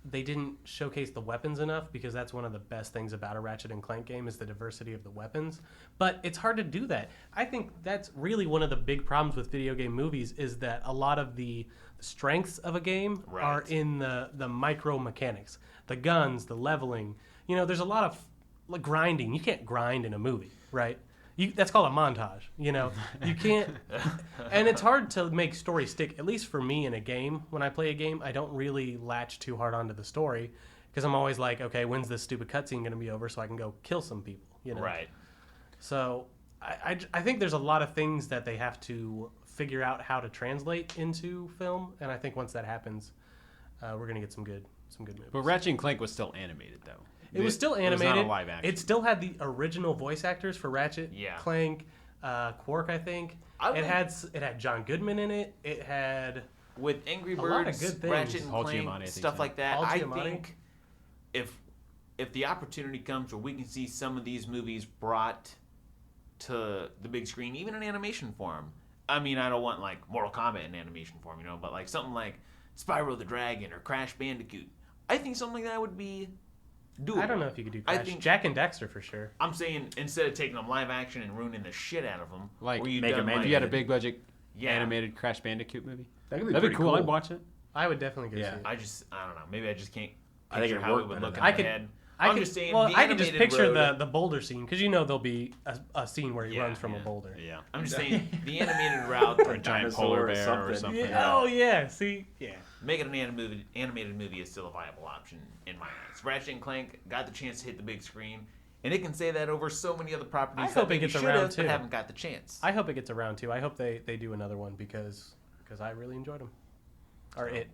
they didn't showcase the weapons enough because that's one of the best things about a Ratchet and Clank game is the diversity of the weapons. But it's hard to do that. I think that's really one of the big problems with video game movies is that a lot of the strengths of a game Right. are in the micro mechanics, the guns, the leveling. There's a lot of like grinding. You can't grind in a movie, right? That's called a montage. You can't, and it's hard to make story stick. At least for me in a game, when I play a game, I don't really latch too hard onto the story because I'm always like, okay, when's this stupid cutscene going to be over so I can go kill some people? right. So I think there's a lot of things that they have to figure out how to translate into film, and I think once that happens, we're going to get some good movies. But Ratchet and Clank was still animated, though. It was still animated. It was not a live action. It still had the original voice actors for Ratchet, Yeah. Clank, Quark, I think. It had John Goodman in it. It had With Angry A lot of Birds, good things. Ratchet and Paul Clank, Giamatti, I think stuff so. like that. Paul I Giamatti. think if the opportunity comes where we can see some of these movies brought to the big screen, even in animation form. I mean, I don't want like Mortal Kombat in animation form, but like something like Spyro the Dragon or Crash Bandicoot. I think something like that would be doable. I don't know if you could do I Crash. think- Jack and Dexter for sure. I'm saying instead of taking them live action and ruining the shit out of them, Like, where you make done them like, If you had a big budget Yeah. animated Crash Bandicoot movie, That'd that'd be cool. I'd watch it. I would definitely go Yeah. see it. I don't know. Maybe I just can't. I think picture it'd how work it would better look in than my I could- head. I I'm could, just saying. well, the I could just animated picture road- the boulder scene because there'll be a scene where he Yeah, runs from a yeah. boulder. Yeah. I'm just saying the animated route. Or a giant dinosaur polar or bear or something. something. Yeah. Oh yeah. See. Yeah. Making an animated movie is still a viable option in my eyes. Ratchet and Clank got the chance to hit the big screen, and it can say that over so many other properties I that hope it maybe gets should around, have, too. but haven't got the chance. I hope it gets around too. I hope they do another one because I really enjoyed them. Or it.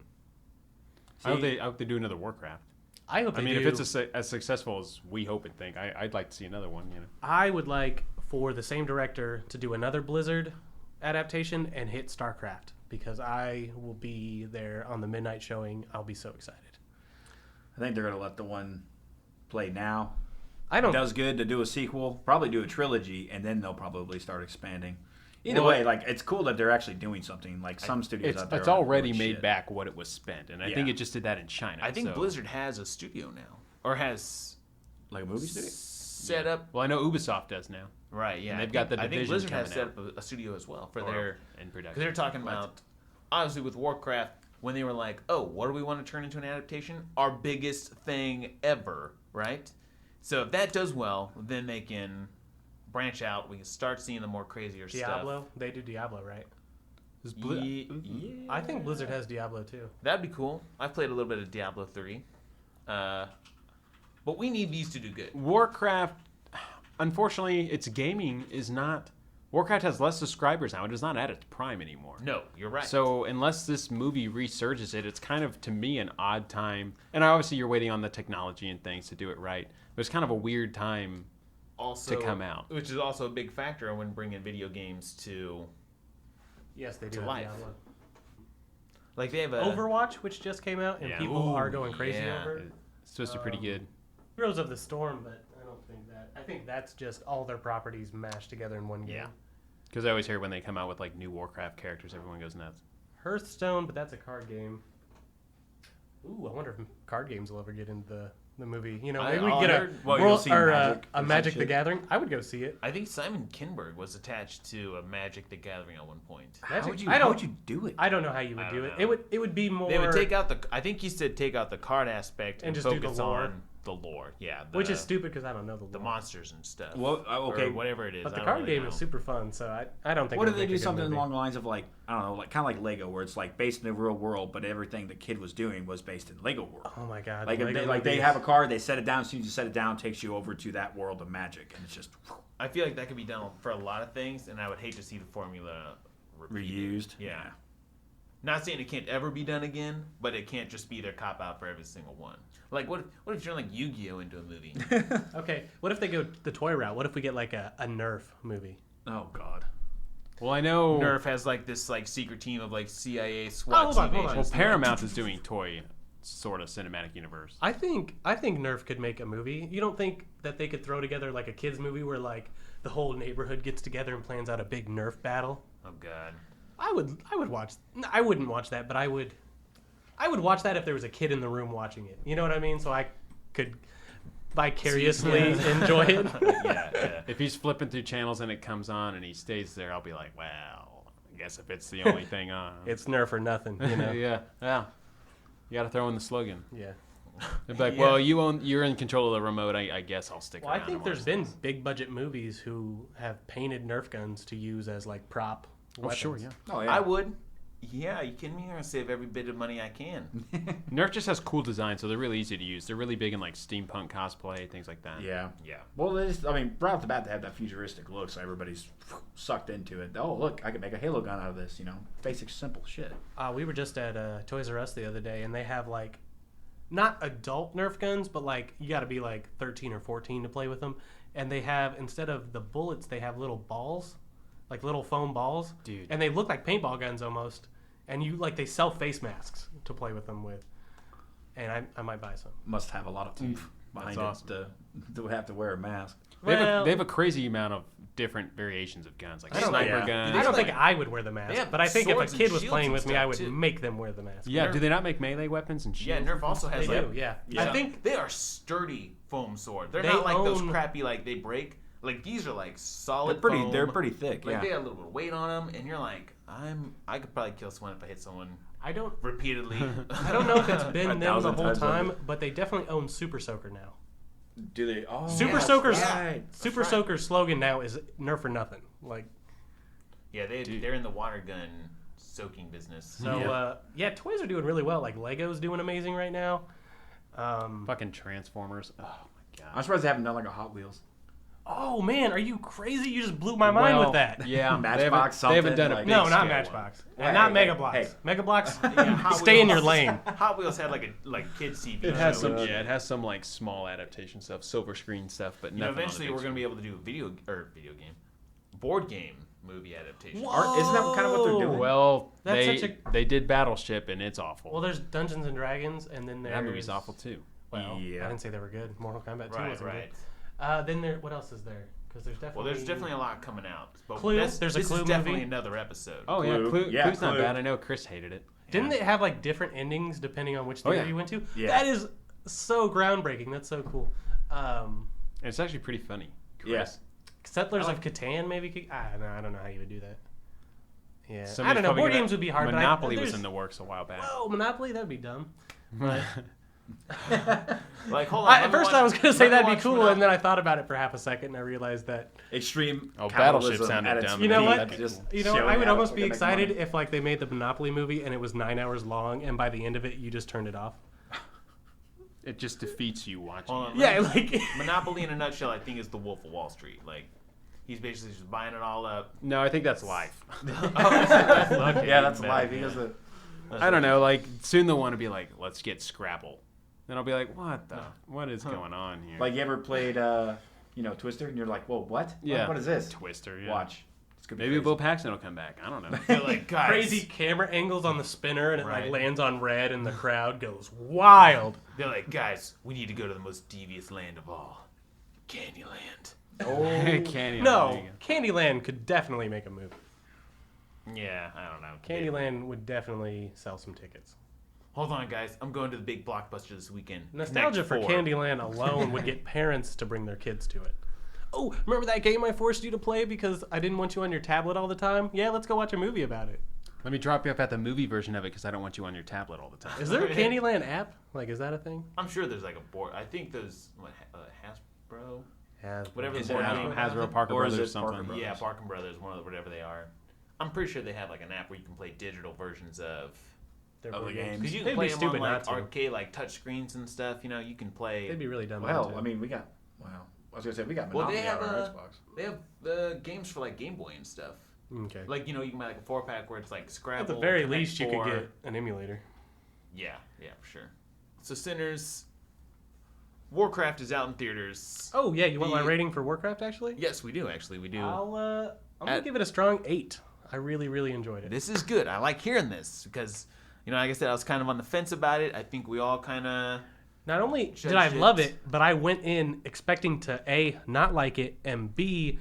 I hope they do another Warcraft. I hope I they mean, do. if it's as successful as we hope and think, I'd like to see another one. I would like for the same director to do another Blizzard adaptation and hit StarCraft because I will be there on the midnight showing. I'll be so excited. I think they're gonna let the one play now. I It don't. does good to do a sequel, probably do a trilogy, and then they'll probably start expanding. Either Well, way, like it's cool that they're actually doing something. Like some studios out there, It's aren't already doing made shit. back what it was spent, and I Yeah. think it just did that in China. I think so- Blizzard has a studio now, or has like a movie studio. set up. Well, I know Ubisoft does now. Right, yeah. And they've got the I think Division Blizzard has coming set up a studio as well for Or their in because production. they're talking about obviously with Warcraft, when they were like, oh, what do we want to turn into an adaptation? Our biggest thing ever, right? So if that does well, then they can branch out. We can start seeing the more crazier Diablo? stuff. They do Diablo, right? Yeah. I think Blizzard has Diablo too. That'd be cool. I've played a little bit of Diablo 3. But we need these to do good. Warcraft, unfortunately, its gaming is not. Warcraft has less subscribers now. It is not at its prime anymore. No, you're right. So unless this movie resurges it, it's kind of, to me, an odd time. And obviously you're waiting on the technology and things to do it right. But it's kind of a weird time also, to come out. Which is also a big factor when bringing video games to Yes, they do To have life. Diablo. like they have a Overwatch, which just came out, and Yeah. people are going crazy yeah. over it. It's supposed to be pretty good. Heroes of the Storm, but I don't think that. I think that's just all their properties mashed together in one game. Yeah. Because I always hear when they come out with like new Warcraft characters, everyone goes nuts. Hearthstone, but that's a card game. Ooh, I wonder if card games will ever get into the movie. You know, maybe we get a Well, you'll see Magic or a some Magic the shit. Gathering. I would go see it. I think Simon Kinberg was attached to a Magic the Gathering at one point. Magic, How would you, I how don't. would you do it? I don't know how you I would do don't it. know. It would be more. They would take out the. I think he said take out the card aspect And and, just do the focus lore. on the lore. Yeah, which is stupid because I don't know the the lore. monsters and stuff. Well, okay. or whatever it is. But the I don't card really game know. is super fun, so I don't think. What it if would they make do a good something movie. along the lines of like, I don't know, like kind of like Lego, where it's like based in the real world, but everything the kid was doing was based in Lego world. Oh my god! Like, if Lego they movies. have a card, they set it down. As soon as you set it down, it takes you over to that world of magic, and it's just I feel like that could be done for a lot of things, and I would hate to see the formula repeated. reused. Yeah. Not saying it can't ever be done again, but it can't just be their cop out for every single one. Like, what if you're like Yu-Gi-Oh into a movie? Okay, what if they go the toy route? What if we get like a Nerf movie? Oh God. Well, I know Nerf has like this like secret team of like CIA Oh, SWAT hold on, team hold on. agents. well, Paramount is doing toy sort of cinematic universe. I think Nerf could make a movie. You don't think that they could throw together like a kids movie where like the whole neighborhood gets together and plans out a big Nerf battle? Oh God. I would watch. I wouldn't watch that, but I would watch that if there was a kid in the room watching it. You know what I mean? So I could vicariously enjoy it. Yeah. If he's flipping through channels and it comes on and he stays there, I'll be like, well, I guess if it's the only thing on. It's Nerf or nothing. You know? yeah. You got to throw in the slogan. Yeah. They'd be like, Yeah. well, you're in control of the remote. I guess I'll stick Well, I around. think and there's watch been this." big budget movies who have painted Nerf guns to use as like prop. Oh, weapons. sure, yeah. Oh yeah. I would. Yeah, you kidding me? I'm gonna save every bit of money I can. Nerf just has cool design, so they're really easy to use. They're really big in like steampunk cosplay, things like that. Yeah. Yeah. Well, they just, I mean, right off the bat, they have that futuristic look, so everybody's sucked into it. Oh, look, I can make a Halo gun out of this. You know, basic, simple shit. We were just at Toys R Us the other day, and they have like not adult Nerf guns, but like you got to be like 13 or 14 to play with them. And they have, instead of the bullets, they have little balls, like little foam balls, Dude. and they look like paintball guns almost. And you like they sell face masks to play with them with, and I might buy some. Must have a lot of teeth behind it awesome. to have to wear a mask. They have, Well- they have a crazy amount of different variations of guns, like I don't know. sniper Yeah. guns. I don't like- think I would wear the mask, they have but I think if a swords and kid was shields playing and with me, I stuff, would too. make them wear the mask. Yeah, Nerf- do they not make melee weapons and Yeah, shields? Nerf also has They like do, yeah. Yeah. I think they are sturdy foam sword. They're They not like those own- crappy like they break. Like these are like solid. They're pretty. foam. They're pretty thick. Like Yeah. they got a little bit of weight on them, and you're like, I could probably kill someone if I hit someone I don't repeatedly. know if it's been them the 1,000 whole times time, over. but they definitely own Super Soaker now. Do they? Oh, Super yeah, Soaker's right. Super right. Soaker's slogan now is Nerf or nothing. Like Yeah, they're in the water gun soaking business. so, yeah. Toys are doing really well. Like Lego's doing amazing right now. Fucking Transformers. Oh my god. I'm surprised they haven't done like a Hot Wheels. Oh man, are you crazy? You just blew my mind with that. Yeah, Matchbox they haven't done something, a like- big No, not scale Matchbox. one. And not Hey, Mega hey, Blocks. hey. Mega Blocks, Yeah, Hot stay in Wheels- your lane. Hot Wheels had like kids TV. It has show. some, it has some like small adaptation stuff, silver screen stuff, but You know, nothing. eventually we're gonna be able to do a video game, board game movie adaptation. Isn't that kind of what they're doing? Well, That's they did Battleship and it's awful. Well, there's Dungeons and Dragons, and then there's that movie's awful too. Well, Yeah. I didn't say they were good. Mortal Kombat 2 Right, wasn't right. good. Then there, what else is there? Because there's definitely Well, there's definitely a lot coming out. But Clue? This There's a this Clue is definitely movie? another episode. Oh Clue. yeah, Clue's not Clue. bad. I know Chris hated it. Didn't they have like different endings depending on which Oh, theater yeah. you went to? Yeah. That is so groundbreaking. That's so cool. And it's actually pretty funny. Chris. Yes. Settlers of Catan maybe. I don't know how you would do that. Yeah, Somebody's I don't know. probably Board gonna- games would be hard. Monopoly but was there's- in the works a while back. Oh, Monopoly, that'd be dumb. But Like, hold on. at first, I was gonna say let me that'd be watch cool, Monopoly. and then I thought about it for half a second, and I realized that Extreme. Oh, capitalism Battleship sounded at its dumb. You know peak, what? That'd be just you know showing I would how almost we're be gonna make money. excited if like they made the Monopoly movie and it was 9 hours long, and by the end of it, you just turned it off. It just defeats you watching. Hold on, Yeah, like Monopoly in a nutshell, I think, is the Wolf of Wall Street. Like, he's basically just buying it all up. No, I think that's life. Okay, Yeah, that's better, live. He yeah. does the. I don't know. Like soon they'll want to be like, let's get Scrabble. Then I'll be like, what is going on here? Like you ever played, Twister, and you're like, whoa, what? Yeah. What is this? Twister. Yeah. Watch. It's gonna be Maybe crazy. Bill Paxton will come back. I don't know. They're like, guys, crazy camera angles on the spinner, and it Right. like lands on red, and the crowd goes wild. They're like, guys, we need to go to the most devious land of all, Candyland. Candy. No, Candyland could definitely make a movie. Yeah, I don't know. Candyland would definitely sell some tickets. Hold on, guys. I'm going to the big blockbuster this weekend. Nostalgia for Connect 4. Candyland alone would get parents to bring their kids to it. Oh, remember that game I forced you to play because I didn't want you on your tablet all the time? Yeah, let's go watch a movie about it. Let me drop you off at the movie version of it because I don't want you on your tablet all the time. Is there a Candyland app? Like, is that a thing? I'm sure there's like a board. I think there's Hasbro. Yeah. Whatever Is the it board game. Hasbro, Parker Or is Brothers, it something? Parker Brothers? Yeah, Parker Brothers, whatever they are. I'm pretty sure they have like an app where you can play digital versions of. They're Other board games. Because you can They'd play be them stupid on like not to. arcade, like touch screens and stuff. You know, you can play. They'd be really dumb. Well, not to. I mean, we got. Wow. I was gonna say we got Well, Monopoly they have on our a- Xbox. They have games for like Game Boy and stuff. Okay. Like, you know, you can buy like a 4-pack where it's like Scrabble. At the very Connect least, you could 4. get an emulator. Yeah, for sure. So, Sinners, Warcraft is out in theaters. Oh yeah, you want my The- rating for Warcraft? Actually, Yes, we do actually. We do. I'm gonna At- give it a strong 8. I really, really enjoyed it. This is good. I like hearing this because, you know, like I said, I was kind of on the fence about it. I think we all kind of. Not only Judge did I it. love it, but I went in expecting to A, not like it, and B,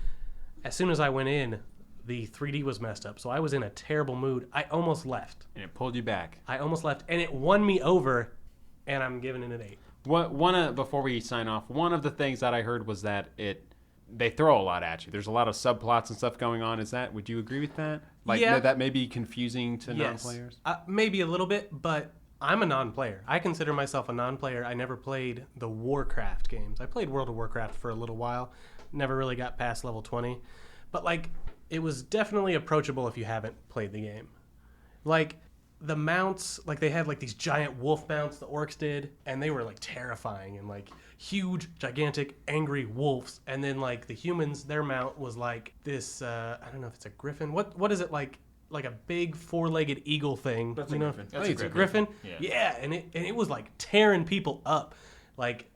as soon as I went in, the 3D was messed up. So I was in a terrible mood. I almost left. And it pulled you back. And it won me over, and I'm giving it an 8. Before we sign off, one of the things that I heard was that they throw a lot at you. There's a lot of subplots and stuff going on. Would you agree with that? Like Yeah. that may be confusing to non-players? Maybe a little bit, but I'm a non-player. I consider myself a non-player. I never played the Warcraft games. I played World of Warcraft for a little while. Never really got past level 20. But, like, it was definitely approachable if you haven't played the game. Like, the mounts, like, they had, like, these giant wolf mounts, the orcs did, and they were, like, terrifying and, like, huge, gigantic, angry wolves. And then, like, the humans, their mount was, like, this, I don't know if it's a griffin. What is it, like a big four-legged eagle thing? That's you a know? griffin. I That's think a it's a griffin. Yeah. And it was, like, tearing people up. Like,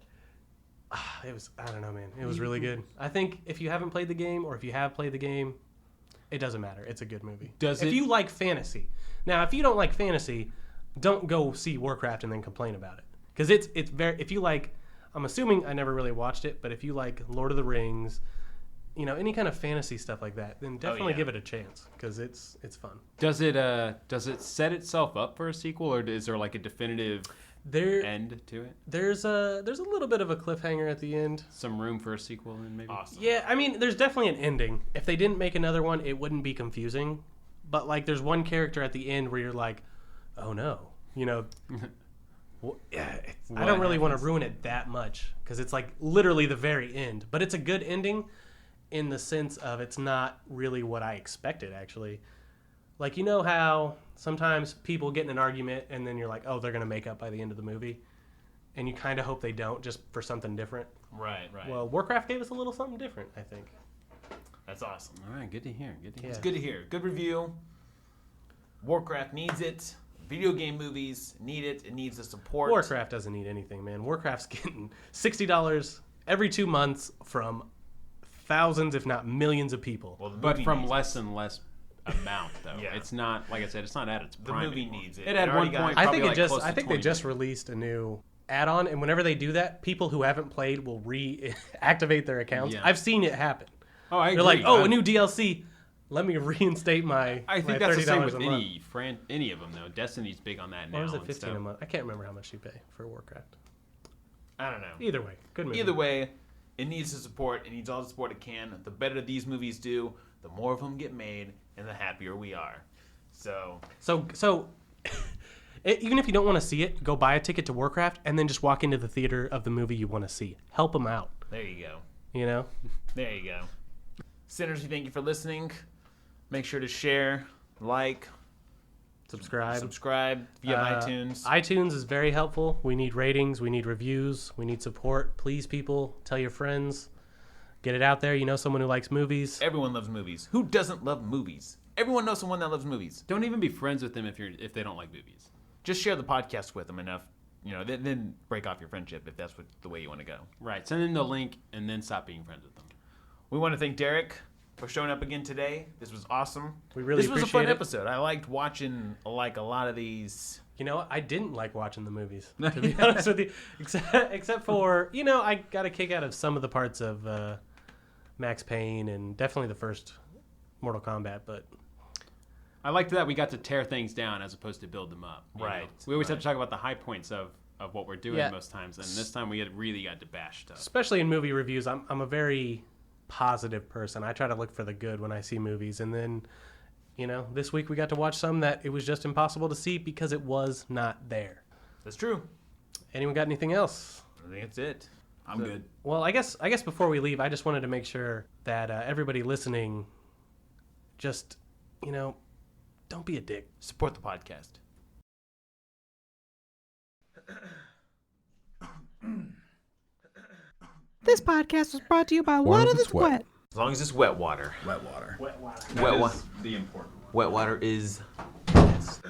it was, I don't know, man. It was really good. I think if you haven't played the game, or if you have played the game, it doesn't matter. It's a good movie. If you like fantasy. Now, if you don't like fantasy, don't go see Warcraft and then complain about it. Because it's very, if you like, I'm assuming I never really watched it, but if you like Lord of the Rings, you know, any kind of fantasy stuff like that, then definitely yeah. give it a chance, because it's fun. Does it set itself up for a sequel, or is there like a definitive end to it? There's a little bit of a cliffhanger at the end. Some room for a sequel, and maybe. Awesome. Yeah, I mean, there's definitely an ending. If they didn't make another one, it wouldn't be confusing. But, like, there's one character at the end where you're like, oh, no. You know, well, yeah, I don't really want to ruin it that much, because it's, like, literally the very end. But it's a good ending in the sense of it's not really what I expected, actually. Like, you know how sometimes people get in an argument and then you're like, oh, they're going to make up by the end of the movie? And you kind of hope they don't, just for something different. Right. Well, Warcraft gave us a little something different, I think. That's awesome. All right, good to hear. Good to hear. Yeah. It's good to hear. Good review. Warcraft needs it. Video game movies need it. It needs the support. Warcraft doesn't need anything, man. Warcraft's getting $60 every 2 months from thousands, if not millions of people. Well, the But movie from needs less and less amount, though. Yeah. It's not, like I said, it's not at its The prime movie anymore. needs it. It had It one already got- point. I probably think like close to I think they 20 just million. released a new add-on, and whenever they do that, people who haven't played will reactivate their accounts. Yeah. I've seen it happen. Oh, I agree. They're like, oh, a new DLC. Let me reinstate my I my think that's the same with $30 a month. any of them, though. Destiny's big on that now. Or was it and 15 stuff. a month? I can't remember how much you pay for Warcraft. I don't know. Either way, good movie. Either way, it needs the support. It needs all the support it can. The better these movies do, the more of them get made, and the happier we are. So even if you don't want to see it, go buy a ticket to Warcraft and then just walk into the theater of the movie you want to see. Help them out. There you go. You know? There you go. Sinners, we thank you for listening. Make sure to share, like, subscribe via iTunes. iTunes is very helpful. We need ratings. We need reviews. We need support. Please, people, tell your friends. Get it out there. You know someone who likes movies. Everyone loves movies. Who doesn't love movies? Everyone knows someone that loves movies. Don't even be friends with them if they don't like movies. Just share the podcast with them enough. Then break off your friendship if that's the way you want to go. Right. Send them the link and then stop being friends with them. We want to thank Derrick for showing up again today. This was awesome. We really This was a fun appreciate it. episode. I liked watching a lot of these. You know, I didn't like watching the movies, to be honest with you. Except for, I got a kick out of some of the parts of Max Payne and definitely the first Mortal Kombat, but... I liked that we got to tear things down as opposed to build them up. you Right. know? We always have to talk about the high points of what we're doing Yeah. most times, and this time we really got to bash stuff. Especially in movie reviews, I'm a very positive person. I try to look for the good when I see movies, and then, this week we got to watch some that it was just impossible to see because it was not there. That's true. Anyone got anything else? I think that's it. I'm good. Well, I guess before we leave, I just wanted to make sure that everybody listening just, don't be a dick. Support the podcast. This podcast was brought to you by Water That's Wet. As long as it's wet water. Wet water. Wet water. The important one. Wet water is best.